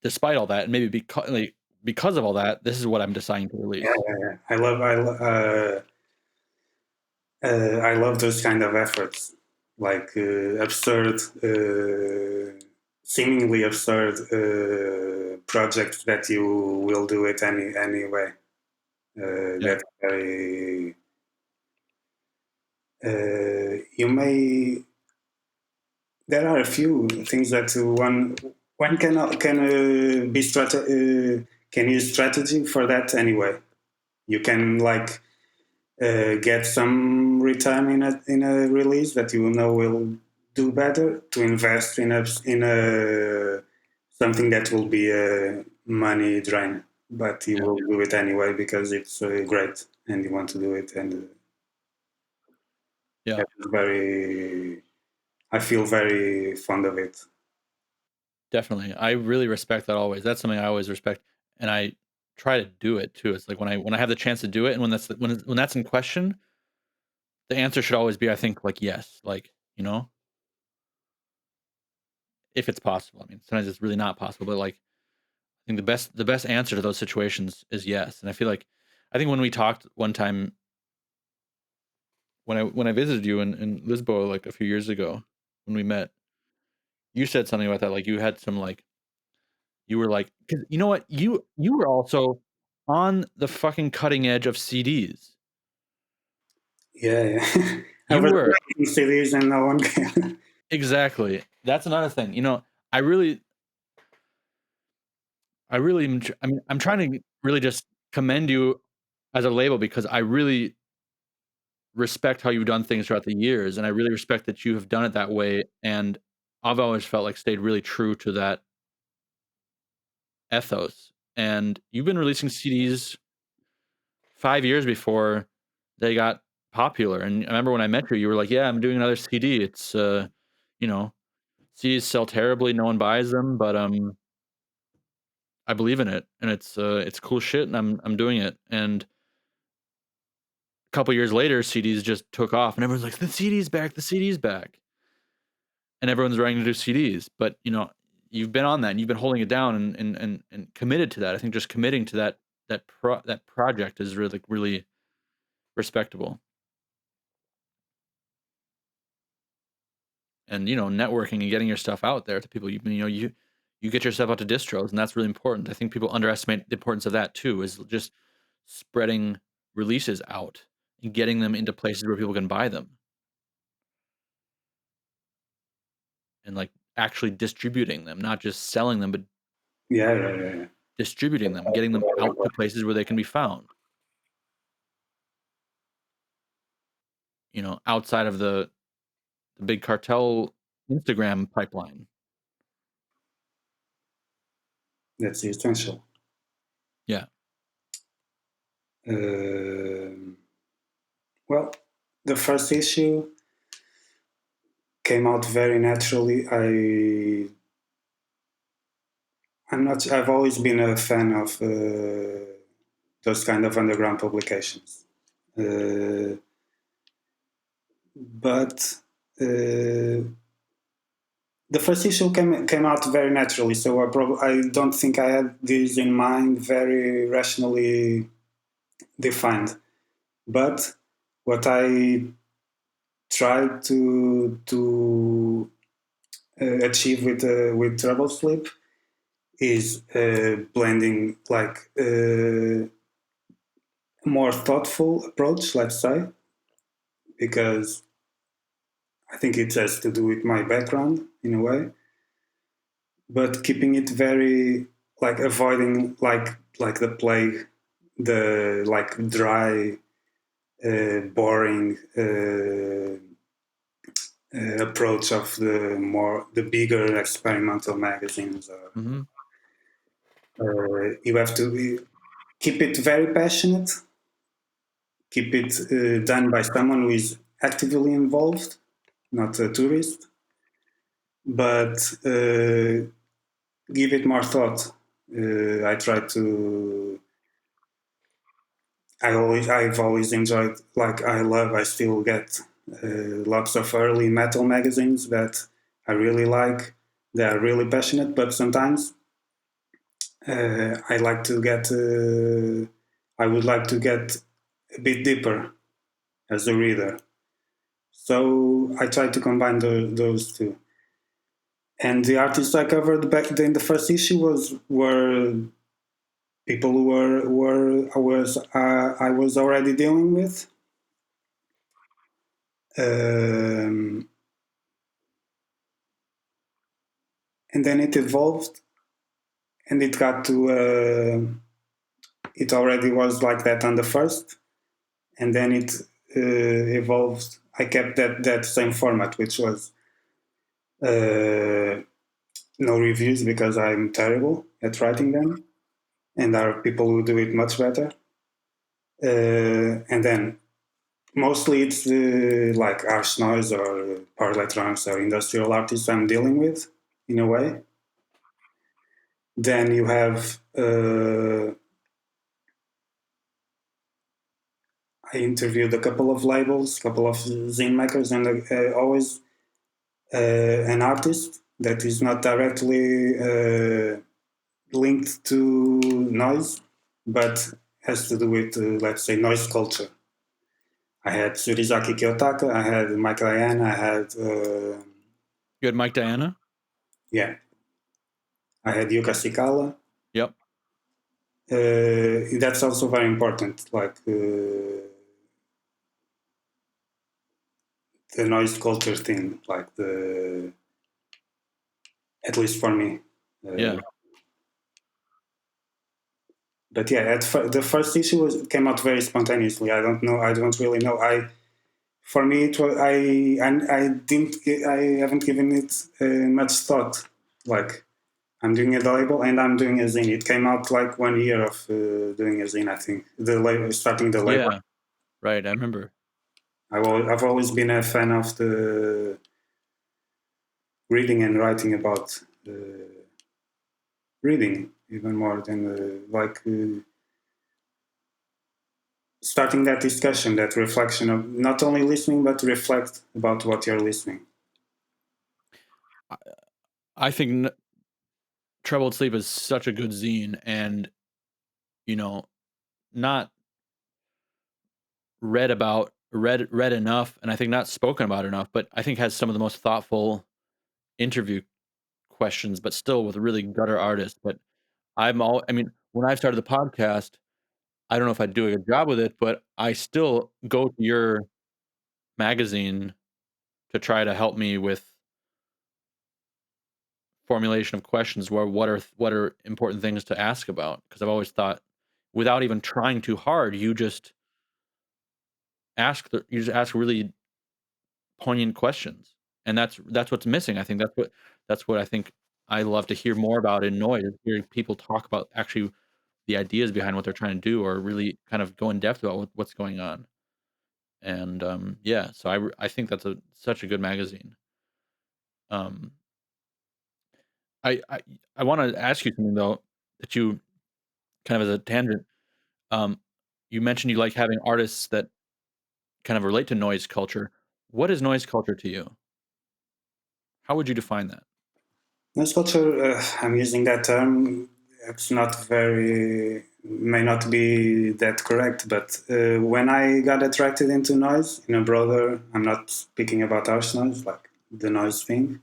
despite all that, and maybe because of all that, this is what I'm deciding to release. Yeah. I love those kind of efforts, like seemingly absurd project that you will do it anyway. That's very. You may. There are a few things that one can be can use strategy for that anyway. You can get some return in a release that you know will do better to invest in a something that will be a money drain, but you will do it anyway because it's great and you want to do it, and it's very. I feel very fond of it. Definitely. I really respect that always. That's something I always respect, and I try to do it too. It's like when I have the chance to do it, and when that's in question, the answer should always be, I think, like, yes, like, if it's possible. I mean, sometimes it's really not possible, but like, I think the best answer to those situations is yes. And I think when we talked one time when I visited you in Lisboa like a few years ago when we met, you said something about that. Like you had some like you were like, 'cause you know what? You were also on the fucking cutting edge of CDs. Yeah. I You was were. making CDs and no one can. Exactly. That's another thing. I really I'm trying to really just commend you as a label because I really respect how you've done things throughout the years, and I really respect that you have done it that way, and I've always felt like stayed really true to that ethos. And you've been releasing CDs 5 years before they got popular. And I remember when I met you, you were like, "Yeah, I'm doing another CD. It's you know, CDs sell terribly, no one buys them, but I believe in it, and it's cool shit, and I'm doing it." And a couple years later, CDs just took off, and everyone's like, "The CD's back, the CD's back," and everyone's writing to do CDs. But you've been on that, and you've been holding it down, and committed to that. I think just committing to that project is really really respectable. And networking and getting your stuff out there to people. You get yourself out to distros, and that's really important. I think people underestimate the importance of that too, is just spreading releases out and getting them into places where people can buy them, and like actually distributing them, not just selling them, but Yeah. distributing them, getting them out to places where they can be found, outside of the big cartel Instagram pipeline. That's essential. Yeah. Well, the first issue came out very naturally. I'm not. I've always been a fan of those kind of underground publications, but the first issue came out very naturally. So I don't think I had this in mind very rationally defined. But what I tried to achieve with Trouble Sleep is blending like a more thoughtful approach, let's say, because I think it has to do with my background in a way, but keeping it very like avoiding like the plague, the like dry, boring approach of the bigger experimental magazines. Mm-hmm. You have to keep it very passionate, keep it done by someone who is actively involved, not a tourist, but give it more thought. I try to. I've always enjoyed, like, I still get lots of early metal magazines that I really like. They are really passionate, but sometimes I like to get, I would like to get a bit deeper as a reader. So I try to combine those two. And the artists I covered back in the first issue were people who I was already dealing with. And then it evolved, and it got to it already was like that on the first, and then it evolved. I kept that same format, which was no reviews because I'm terrible at writing them, and there are people who do it much better. And then mostly it's like harsh noise or power electronics or industrial artists I'm dealing with in a way. Then you have I interviewed a couple of labels, a couple of zine makers, and always an artist that is not directly linked to noise, but has to do with, let's say, noise culture. I had Surizaki Kiyotaka, I had Mike Diana, I had... You had Mike Diana? Yeah. I had Yuka Sikala. Yep. That's also very important, like the noise culture thing, like at least for me. Yeah. But yeah, the first issue came out very spontaneously. I don't know. I don't really know. For me, it was I haven't given it much thought. Like I'm doing a label and I'm doing a zine. It came out like 1 year of doing a zine. I think starting the label. Yeah, right. I remember. I've always been a fan of the reading and writing about reading even more than starting that discussion, that reflection of not only listening but reflect about what you're listening. I think Troubled Sleep is such a good zine, and not read enough, and I think not spoken about enough, but I think has some of the most thoughtful interview questions, but still with really gutter artists. But I mean, when I started the podcast, I don't know if I'd do a good job with it, but I still go to your magazine to try to help me with formulation of questions where what are important things to ask about, because I've always thought without even trying too hard, you just ask really poignant questions, and that's what's missing. I think that's what I think I love to hear more about in noise, hearing people talk about actually the ideas behind what they're trying to do, or really kind of go in depth about what's going on. And yeah, so I think that's such a good magazine. Um, I I, I want to ask you something though, that you kind of as a tangent. Um, you mentioned you like having artists that kind of relate to noise culture. What is noise culture to you? How would you define that? Noise culture, I'm using that term. It's not very, may not be that correct, but when I got attracted into noise in a broader, I'm not speaking about harsh noise, like the noise thing.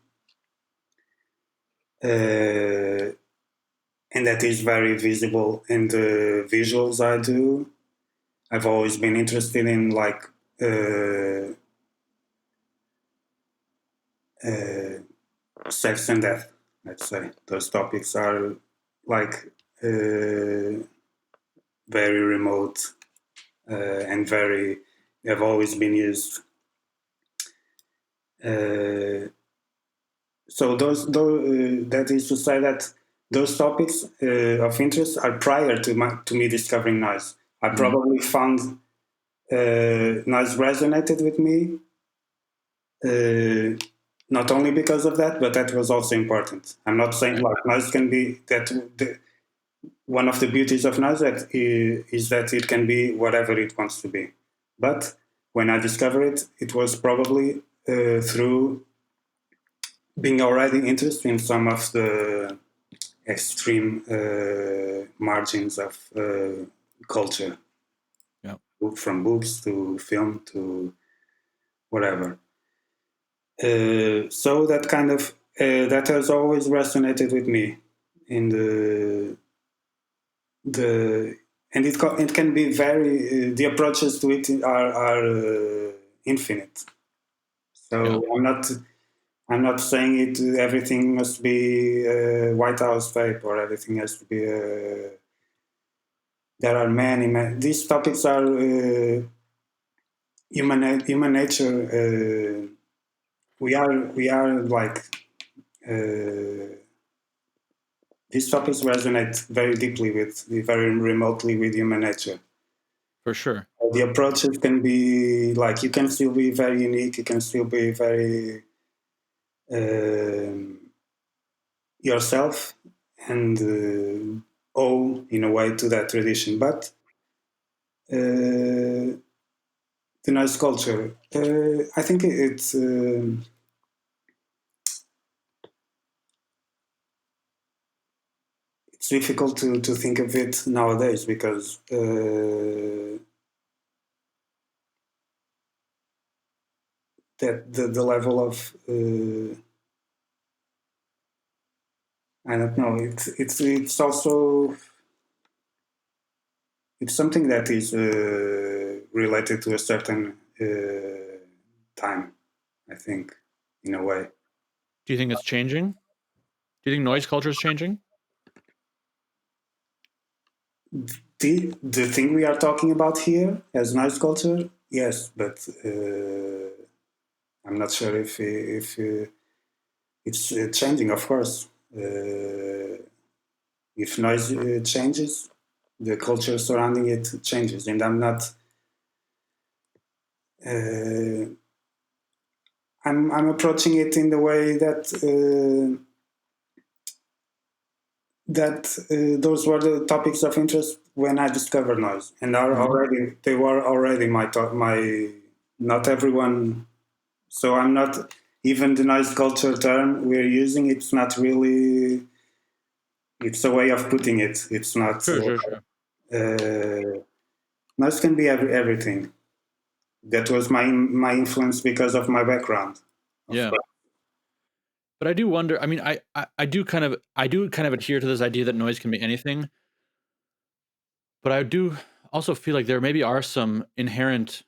And that is very visible in the visuals I do. I've always been interested in like sex and death, let's say. Those topics are like very remote and very, have always been used. So that is to say that those topics of interest are prior to me discovering noise. I probably found noise resonated with me, not only because of that, but that was also important. I'm not saying like noise can be that. One of the beauties of noise is that it can be whatever it wants to be. But when I discovered it, it was probably through being already interested in some of the extreme margins of culture, from books to film to whatever. So that kind of that has always resonated with me in the and it can be very the approaches to it are infinite. So Yeah, I'm not saying it everything must be White House tape or everything has to be. There are many. These topics are human nature. We are like these topics resonate very deeply with very remotely with human nature. for sure. The approaches can be like you can still be very unique. You can still be very yourself and owe in a way to that tradition. But the noise culture, I think it's difficult to think of it nowadays because that the level of I don't know. It's also it's something that is related to a certain time. I think in a way. Do you think it's changing? Do you think noise culture is changing? The thing we are talking about here as noise culture, yes, but I'm not sure if it's changing. Of course, if noise changes, the culture surrounding it changes, and I'm not. I'm approaching it in the way that those were the topics of interest when I discovered noise, and they were already my not everyone. So I'm not even the noise culture term we're using. It's not really. It's a way of putting it. It's not. Sure. Noise can be everything. That was my influence because of my background. Yeah. But I do wonder. I mean, I do kind of adhere to this idea that noise can be anything. But I do also feel like there maybe are some inherent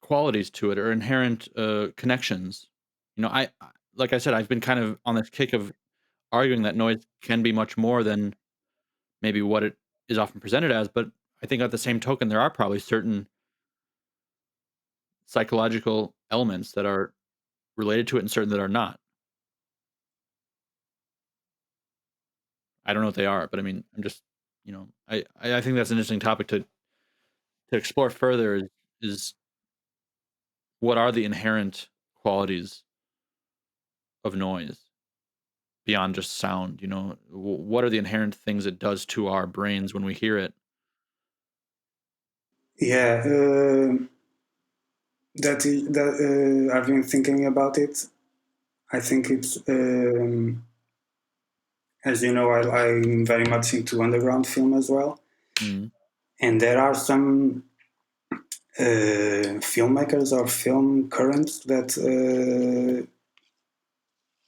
qualities to it or inherent connections. You know, like I said, I've been kind of on this kick of arguing that noise can be much more than maybe what it is often presented as. But I think at the same token, there are probably certain psychological elements that are related to it and certain that are not. I don't know what they are, but I mean, I'm just, I think that's an interesting topic to explore further is what are the inherent qualities of noise beyond just sound, what are the inherent things it does to our brains when we hear it? Yeah, I've been thinking about it. I think it's as you know, I'm very much into underground film as well, Mm. and there are some filmmakers or film currents that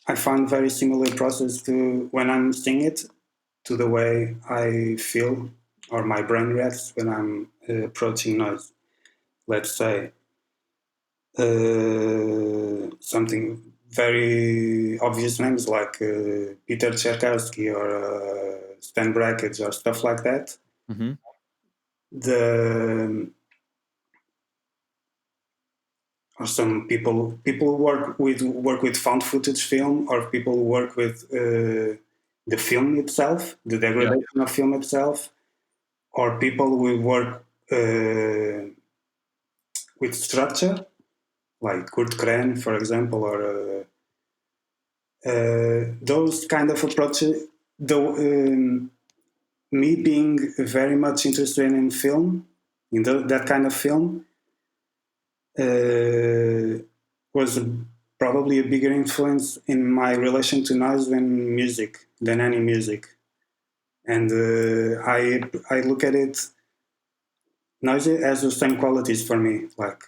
I find very similar process to when I'm seeing it to the way I feel or my brain reacts when I'm approaching noise. Let's say something very obvious names like Peter Tchaikovsky or Stan Brakhage or stuff like that. Hmm. The or some people work with found footage film or people work with the film itself, the Yeah. degradation of film itself, or people who work with structure, like Kurt Kren, for example, or those kind of approaches. Though me being very much interested in film, in that kind of film, was probably a bigger influence in my relation to noise than any music. And I look at it, noise has the same qualities for me, like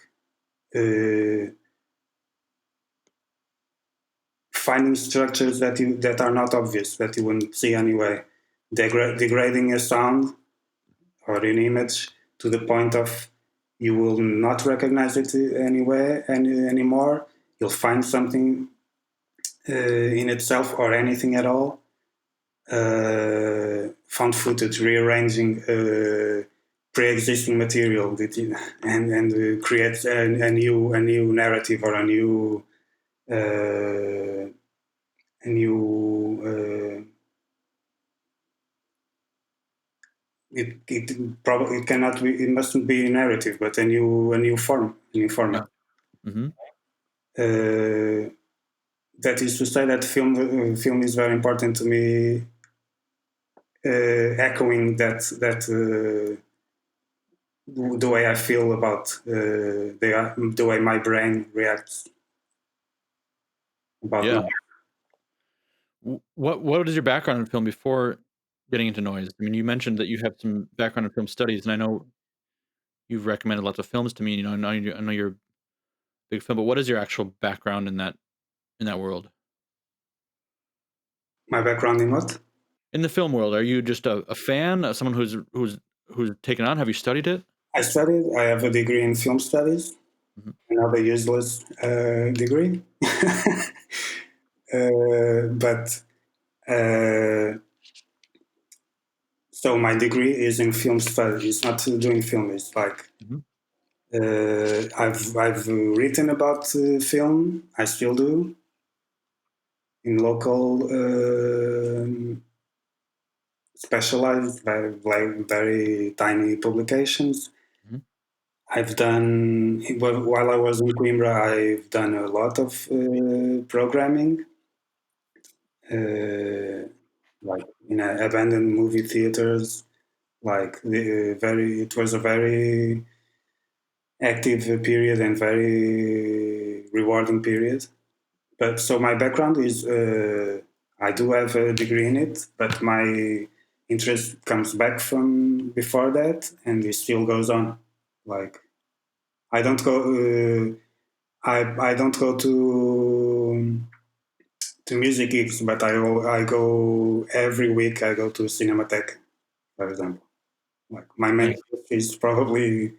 finding structures that are not obvious, that you wouldn't see anyway, degrading a sound or an image to the point of you will not recognize it anymore. You'll find something in itself or anything at all. Found footage, rearranging pre-existing material and creates a new narrative or a new it cannot be, it mustn't be a narrative, but a new format. Yeah. Mm-hmm. That is to say that film is very important to me, echoing that the way I feel about the way my brain reacts about Yeah. noise. What is your background in film before getting into noise? I mean, you mentioned that you have some background in film studies, and I know you've recommended lots of films to me. You know, I know you're a big film, but what is your actual background in that world? My background in what? In the film world, are you just a fan, someone who's taken on? Have you studied it? I studied. I have a degree in film studies. Mm-hmm. Another useless degree, but. So my degree is in film studies. It's not doing film. It's like Mm-hmm. I've written about film. I still do in local specialized, very tiny publications. Mm-hmm. I've done while I was in Coimbra. I've done a lot of programming, like in abandoned movie theaters. Like it was a very active period and very rewarding period. But so my background is I do have a degree in it, but my interest comes back from before that, and it still goes on. Like I don't go, I don't go to music gigs, but I go every week. I go to Cinematheque, for example. Like my main Nice. interest is probably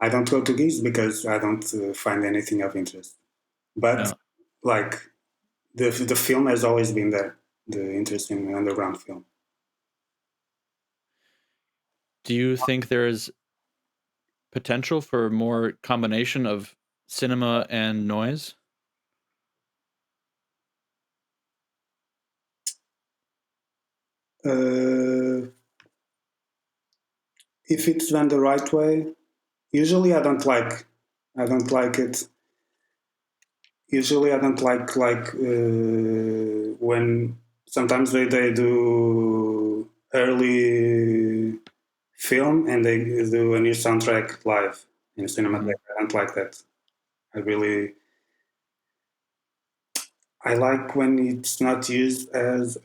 I don't go to gigs because I don't find anything of interest. But Yeah. like the film has always been there, the interest in underground film. Do you think there is potential for more combination of cinema and noise? If it's done the right way, usually I don't like it. Usually I don't like when sometimes they do early film and they do a new soundtrack live in Mm-hmm. Cinematheque. I don't like that. I really I like when it's not used as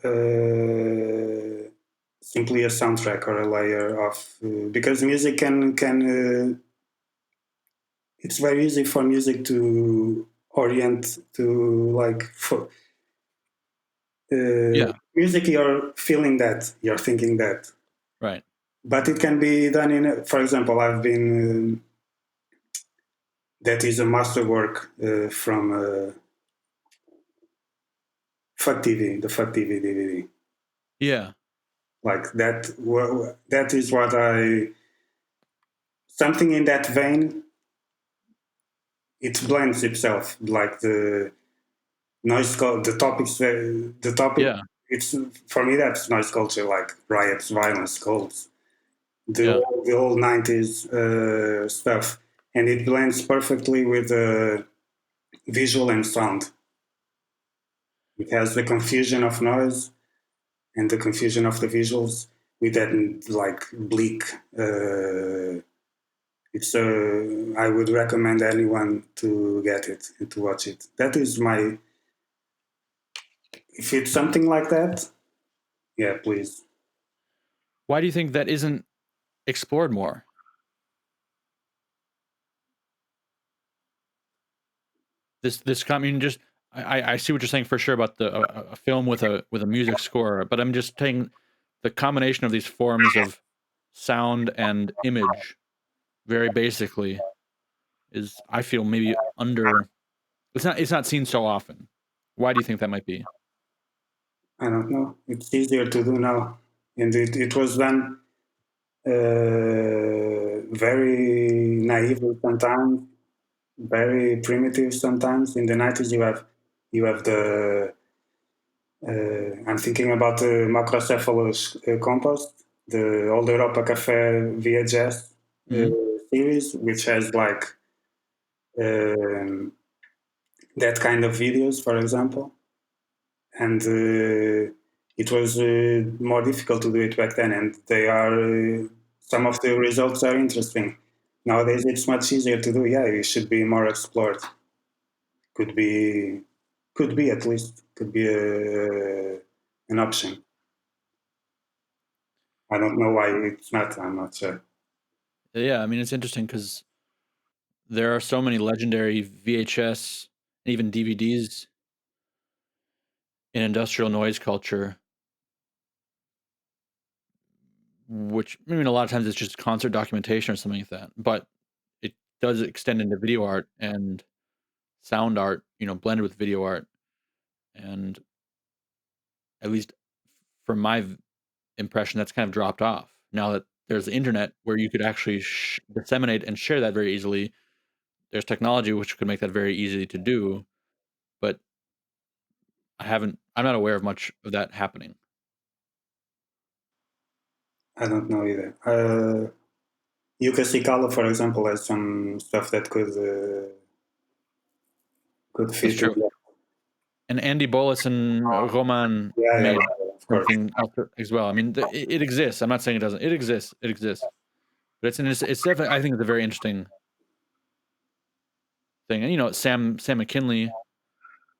simply a soundtrack or a layer of because music can it's very easy for music to orient to like for Yeah. music you're feeling that you're thinking that, Right. but it can be done for example I've been that is a masterwork from Fuck TV, the Fuck TV DVD. Yeah. Like that is what I something in that vein. It blends itself like the the topics, the topic. Yeah. It's for me that's noise culture, like riots, violence, cults, Yeah. the whole 90s stuff, and it blends perfectly with visual and sound. It has the confusion of noise and the confusion of the visuals with that like bleak. It's I would recommend anyone to get it and to watch it. That is my if it's something like that, yeah, please. Why do you think that isn't explored more? I mean, just I see what you're saying for sure about a film with a music score, but I'm just saying the combination of these forms of sound and image, very basically, is I feel maybe under. It's not seen so often. Why do you think that might be? I don't know. It's easier to do now, and it was done very naive sometimes, very primitive sometimes. In the 90s, you have the I'm thinking about the Macrocephalus Compost, the Old Europa Cafe VHS Mhm. series, which has like um, that kind of videos, for example, and it was more difficult to do it back then, and they are some of the results are interesting. Nowadays, it's much easier to do. Yeah, it should be more explored. Could be, could be at least could be an option. I don't know why it's not. I'm not sure. Yeah, I mean it's interesting because there are so many legendary VHS and even DVDs in industrial noise culture, which I mean a lot of times it's just concert documentation or something like that, but it does extend into video art and sound art, blended with video art, and at least from my impression, that's kind of dropped off now that there's the internet where you could actually disseminate and share that very easily. There's technology which could make that very easy to do, but I'm not aware of much of that happening. I don't know either. Yuka Sikala, for example, has some stuff that could That's fit in true. that. And Andy Bolus and Roman Yeah, yeah, made of course. something else as well. I mean, it exists. I'm not saying it doesn't. It exists. It exists. But it's definitely. I think it's a very interesting thing. And Sam McKinley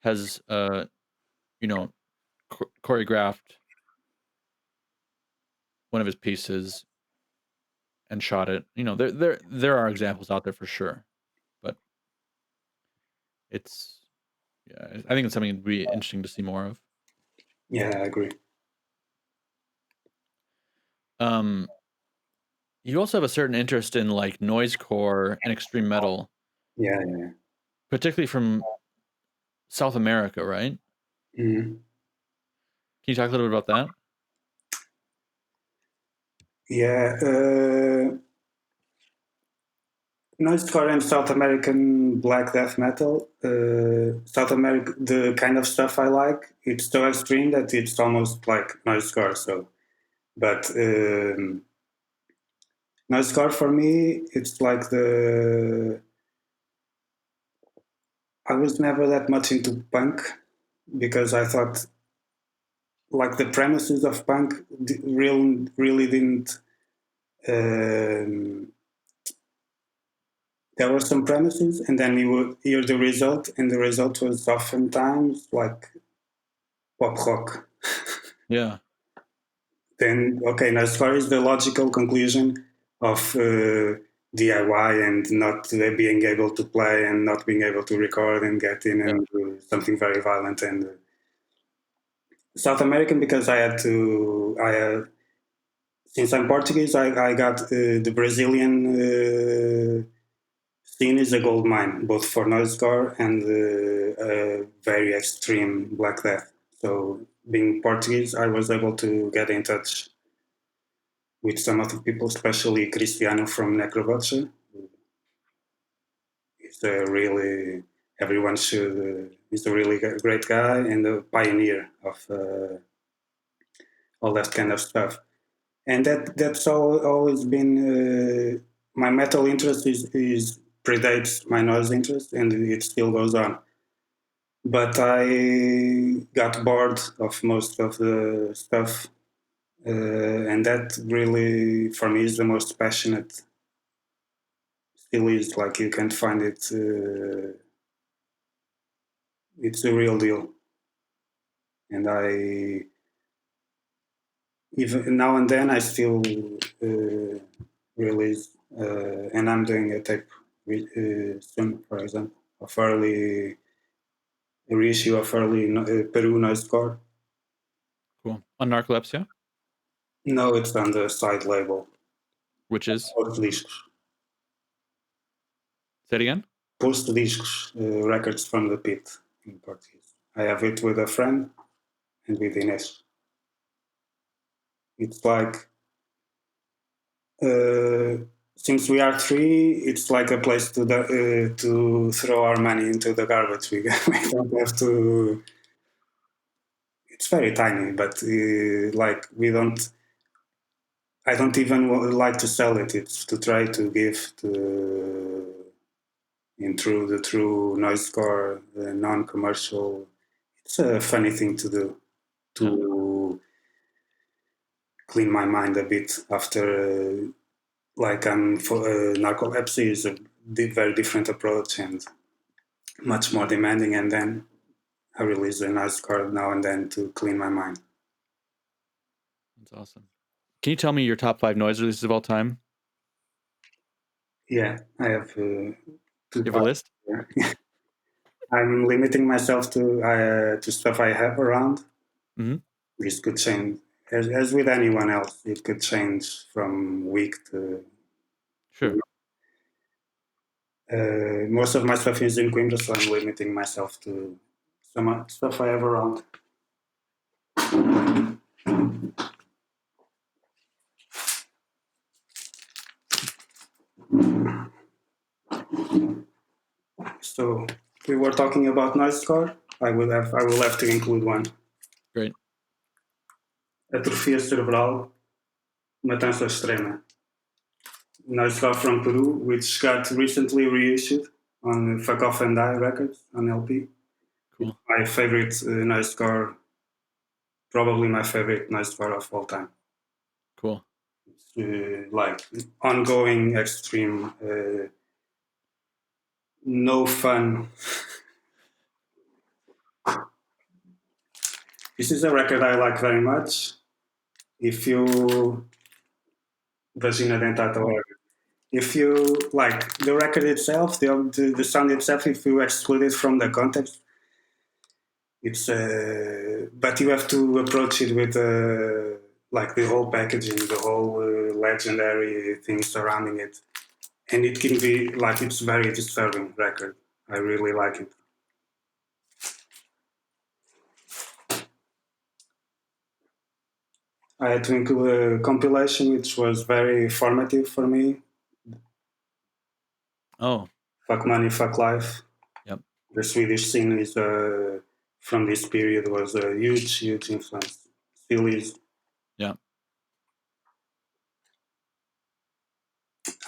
has you know choreographed one of his pieces and shot it. There are examples out there for sure, but it's yeah. I think it's something that'd be interesting to see more of. Yeah, I agree. Um, you also have a certain interest in like noisecore and extreme metal, Yeah, yeah. particularly from South America, right? Mhm. Can you talk a little bit about that? Yeah. Noisecore and South American black death metal. South America, the kind of stuff I like, it's so extreme that it's almost like noisecore. So, but noisecore for me, it's like the. I was never that much into punk because I thought like the premises of punk really didn't. Um, there were some premises, and then you would hear the result, and the result was oftentimes like pop rock. Yeah, Then okay, now as far as the logical conclusion of DIY and not being able to play and not being able to record and get in yeah, and do something very violent and South American because I had since I'm Portuguese I got the Brazilian scene is a gold mine both for noisecore and very extreme black death. So being Portuguese, I was able to get in touch with some other people, especially Cristiano from Necrobutcher. He's a really everyone should. He's a really great guy and a pioneer of all that kind of stuff. And that's always been my metal interest is predates my noise interest, and it still goes on. But I got bored of most of the stuff, and that really, for me, is the most passionate still is like you can't find it. It's a real deal, and I even now and then I still release, and I'm doing a tape soon, for example, of early reissue of early Peru noisecore. Cool. On Narcolepsia, No, it's on the side label. which is Post Discos. say it again. Post Discos, records from the pit in Portuguese. I have it with a friend and with Ines. It's like, since we are three, it's like a place to throw our money into the garbage. We don't have to. It's very tiny, but like we don't. I don't even like to sell it. It's to try to give in through the true noise score, the non-commercial. It's a funny thing to do to clean my mind a bit after. Like narcolepsy is a very different approach and much more demanding. And then I release a noise score now and then to clean my mind. That's awesome. Can you tell me your top 5 noise releases of all time? Yeah, I have. You have a list? Yeah. I'm limiting myself to stuff I have around. Mm-hmm. This could change, as with anyone else. It could change from week to. Sure. Most of my stuff is in Coimbra, so I'm limiting myself to some stuff I have around. So we were talking about noise score. I will have to include one. Great. Atrofia cerebral, matança extrema. Noise score from Peru, which got recently reissued on Fuck Off and Die Records on LP. Cool. My favorite noise score, probably my favorite noise score of all time. Cool. It's like ongoing, extreme, no fun. This is a record I like very much. If you Vagina Dentata, whatever. If you like the record itself, the sound itself, if you exclude it from the context, it's but you have to approach it with like the whole packaging, the whole legendary thing surrounding it, and it can be like it's very disturbing record. I really like it. I had to include a compilation which was very formative for me. Oh. Fuck Money, Fuck Life. Yep. The Swedish scene is from this period was a huge influence. Still is. Yeah.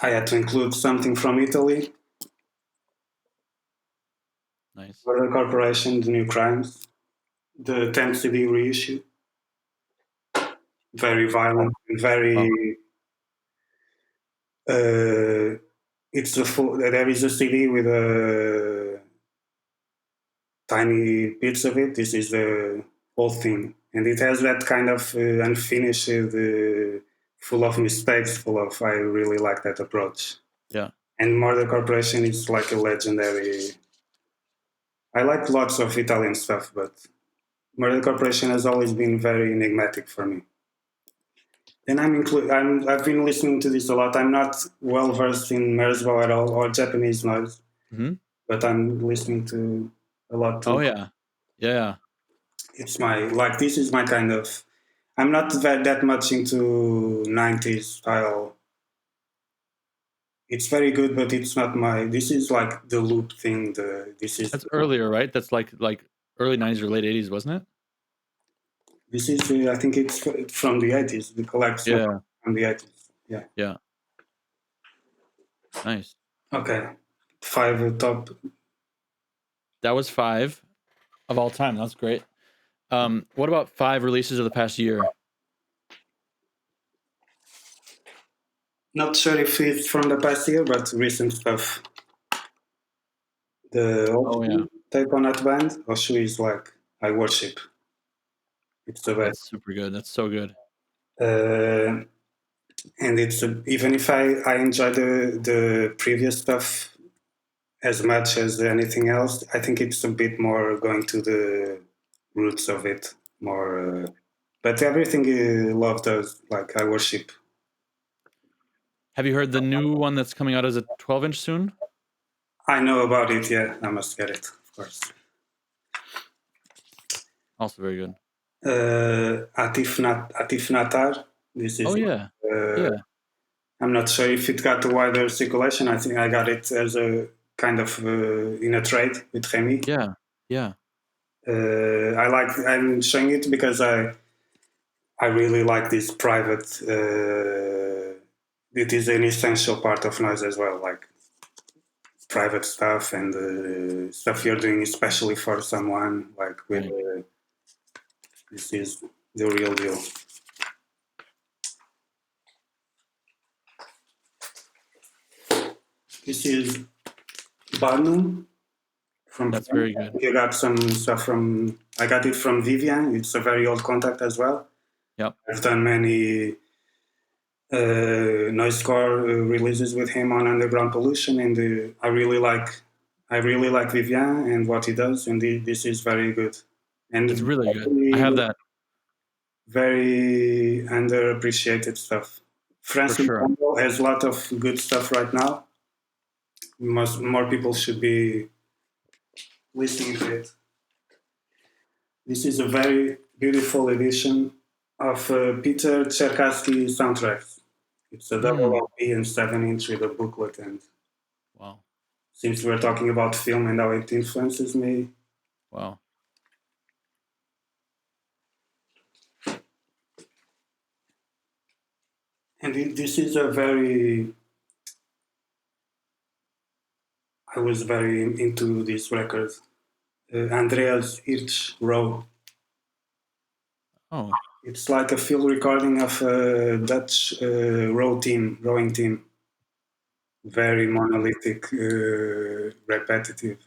I had to include something from Italy. Nice. Murder Corporation, The New Crimes, the 10th CD reissue. Very violent, very. It's the full. There is a CD with a tiny bits of it. This is the whole thing, and it has that kind of unfinished, full of mistakes, full of. I really like that approach. Yeah. And Murder Corporation is like a legendary. I like lots of Italian stuff, but Murder Corporation has always been very enigmatic for me. And I've been listening to this a lot. I'm not well versed in Merzbow at all or Japanese noise, but I'm listening to a lot too. Oh yeah, yeah. It's this is my kind of. I'm not that much into 90s style. It's very good, but it's not my. This is like the loop thing. That's earlier, right? That's like early 90s or late 80s, wasn't it? This is, I think it's from the 80s, the collection from the 80s. Yeah. Yeah. Nice. Okay. 5 top. That was 5 of all time. That's great. What about 5 releases of the past year? Not sure if it's from the past year, but recent stuff. The old tape on that band, Oshu is like, I worship. It's the best. That's super good. That's so good. And it's even if I enjoy the previous stuff as much as anything else. I think it's a bit more going to the roots of it more. But everything love does, like I worship. Have you heard the new one that's coming out as a 12-inch soon? I know about it. Yeah, I must get it, of course. Also very good. Atif Natar. This is. Oh yeah, yeah. I'm not sure if it got a wider circulation. I think I got it as a kind of in a trade with Remy. Yeah, yeah. I'm showing it because I really like this private. It is an essential part of noise as well, like private stuff and stuff you're doing especially for someone. Like with this is the real deal. This is Barnum. That's very good. You got some stuff from. I got it from Vivian. It's a very old contact as well. Yep. I've done many noisecore releases with him on Underground Pollution, and I really like Vivian and what he does, and this is very good. And It's really good. I have that. Very underappreciated stuff. Francis Campbell has a lot of good stuff right now. More people should be listening to it. This is a very beautiful edition of Peter Cherkassky soundtracks. It's a double LP and 7-inch with a booklet. And wow, since we're talking about film and how it influences me, wow. And this is a very. I was very into this record. Andreas Hirsch Row. Oh. It's like a field recording of a Dutch rowing team. Very monolithic, repetitive.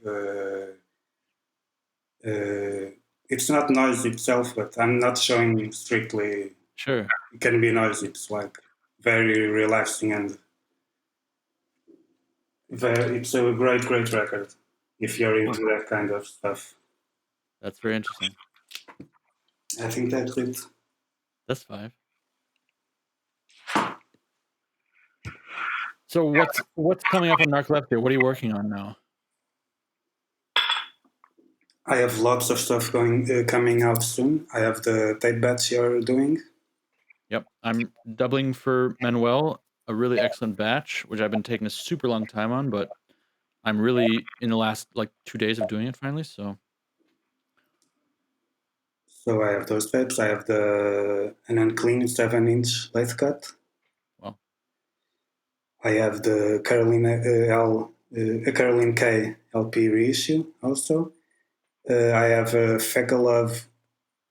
It's not noise itself, but I'm not showing strictly. Sure. It can be noise. It's like very relaxing and it's a great record if you're into that kind of stuff. That's very interesting. I think that's it. That's 5. So what's coming up on Narcolepsia? What are you working on now? I have lots of stuff coming out soon. I have the tape batch you're doing. Yep, I'm doubling for Manuel, a really excellent batch, which I've been taking a super long time on, but I'm really in the last like 2 days of doing it finally. So I have those tapes. I have an unclean 7-inch lathe cut. Wow. I have the Caroline K LP reissue also. I have a Feca Love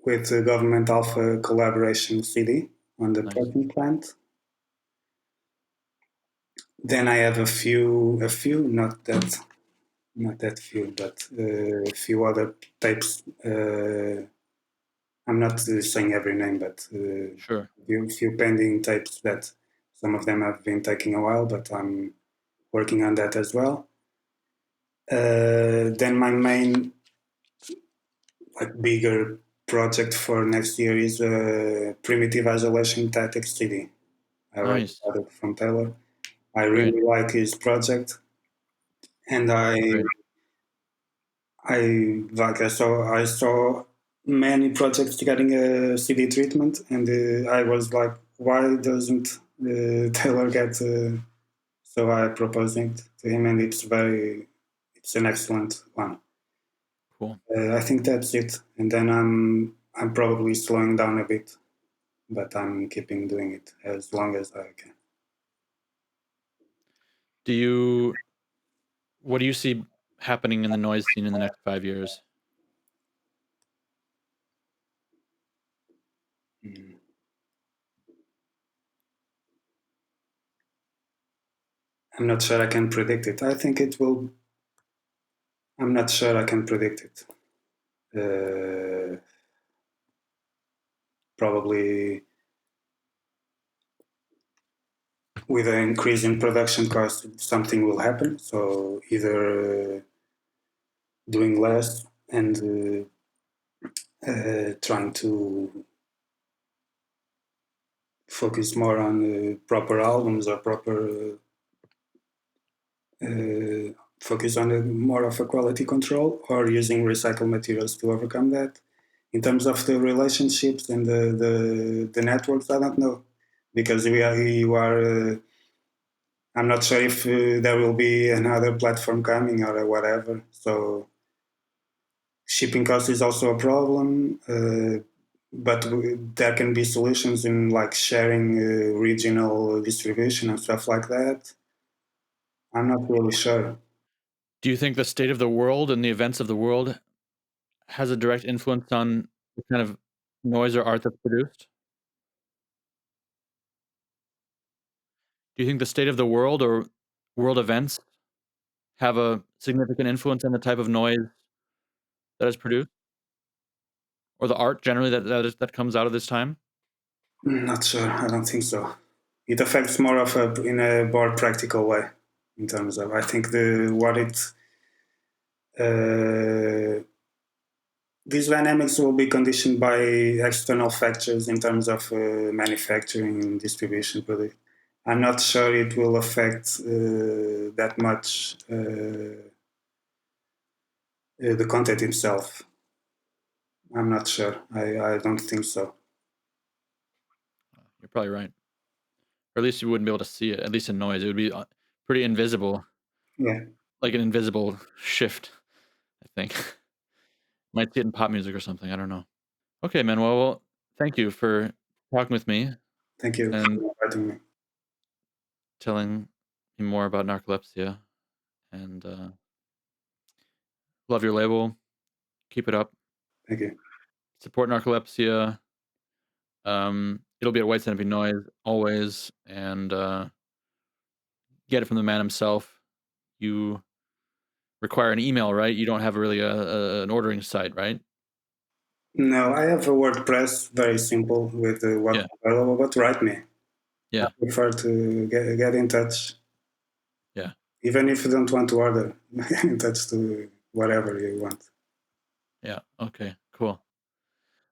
with the Government Alpha collaboration CD on the Portland plant. Then I have a few, not that few, but a few other tapes. I'm not saying every name, but sure. a few pending tapes that some of them have been taking a while, but I'm working on that as well. Then my main, bigger project for next year is a Primitive Isolation Tactics CD. I already got it from Taylor. I really like his project, and I saw many projects getting a CD treatment, and I was like, why doesn't Taylor get? So I proposed it to him, and it's an excellent one. Cool. I think that's it, and then I'm probably slowing down a bit, but I'm keeping doing it as long as I can. What do you see happening in the noise scene in the next 5 years? I'm not sure I can predict it. I think it will. I'm not sure I can predict it. Probably with an increase in production cost, something will happen. So either doing less and trying to focus more on proper albums or proper focus on more of a quality control, or using recycled materials to overcome that. In terms of the relationships and the networks, I don't know, because I'm not sure if there will be another platform coming or whatever. So shipping cost is also a problem, but there can be solutions in like sharing regional distribution and stuff like that. I'm not really sure. Do you think the state of the world and the events of the world has a direct influence on the kind of noise or art that's produced? Do you think the state of the world or world events have a significant influence on the type of noise that is produced, or the art generally that comes out of this time? Not sure. I don't think so. It affects more of in a more practical way, in terms of I think these dynamics will be conditioned by external factors in terms of manufacturing and distribution. But I'm not sure it will affect that much the content itself. I'm not sure. I don't think so. You're probably right. Or at least you wouldn't be able to see it, at least in noise. It would be pretty invisible, Yeah. like an invisible shift, I think. Might see it in pop music or something. I don't know. Okay, Manuel. Well, thank you for talking with me Thank you and for inviting me. telling me more about Narcolepsia. And love your label. Keep it up. Thank you. Support Narcolepsia. It'll be at White Centipede Noise always, and get it from the man himself. You require an email, right? You don't have really an ordering site, right? No, I have a WordPress, very simple with what's Yeah. available, but write me. Yeah. I prefer to get in touch. Yeah. Even if you don't want to order, get in touch to whatever you want. Yeah. Okay, cool.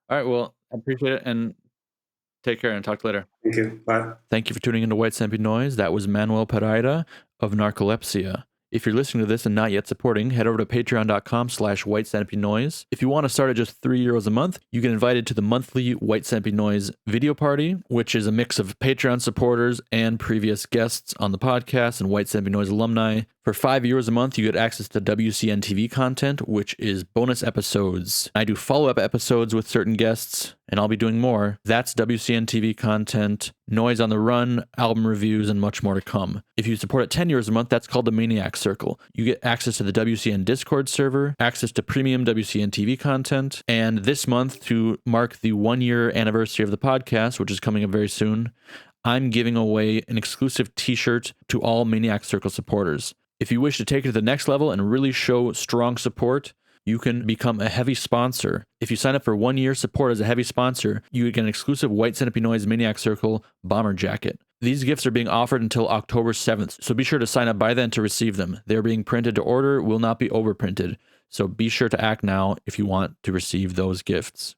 All right, well, I appreciate it, and take care, and talk later. Thank you. Bye. Thank you for tuning into White Centipede Noise. That was Manuel Pereira of Narcolepsia. If you're listening to this and not yet supporting, head over to patreon.com/White Centipede Noise. If you want to start at just €3 a month, you get invited to the monthly White Centipede Noise video party, which is a mix of Patreon supporters and previous guests on the podcast and White Centipede Noise alumni. For €5 a month, you get access to WCN TV content, which is bonus episodes. I do follow-up episodes with certain guests, and I'll be doing more. That's WCN TV content, Noise on the Run, album reviews, and much more to come. If you support at €10 a month, that's called the Maniac Circle. You get access to the WCN Discord server, access to premium WCN TV content, and this month, to mark the 1-year anniversary of the podcast, which is coming up very soon, I'm giving away an exclusive t-shirt to all Maniac Circle supporters. If you wish to take it to the next level and really show strong support, you can become a heavy sponsor. If you sign up for 1 year support as a heavy sponsor, you get an exclusive White Centipede Noise Maniac Circle bomber jacket. These gifts are being offered until October 7th, so be sure to sign up by then to receive them. They're being printed to order, will not be overprinted, so be sure to act now if you want to receive those gifts.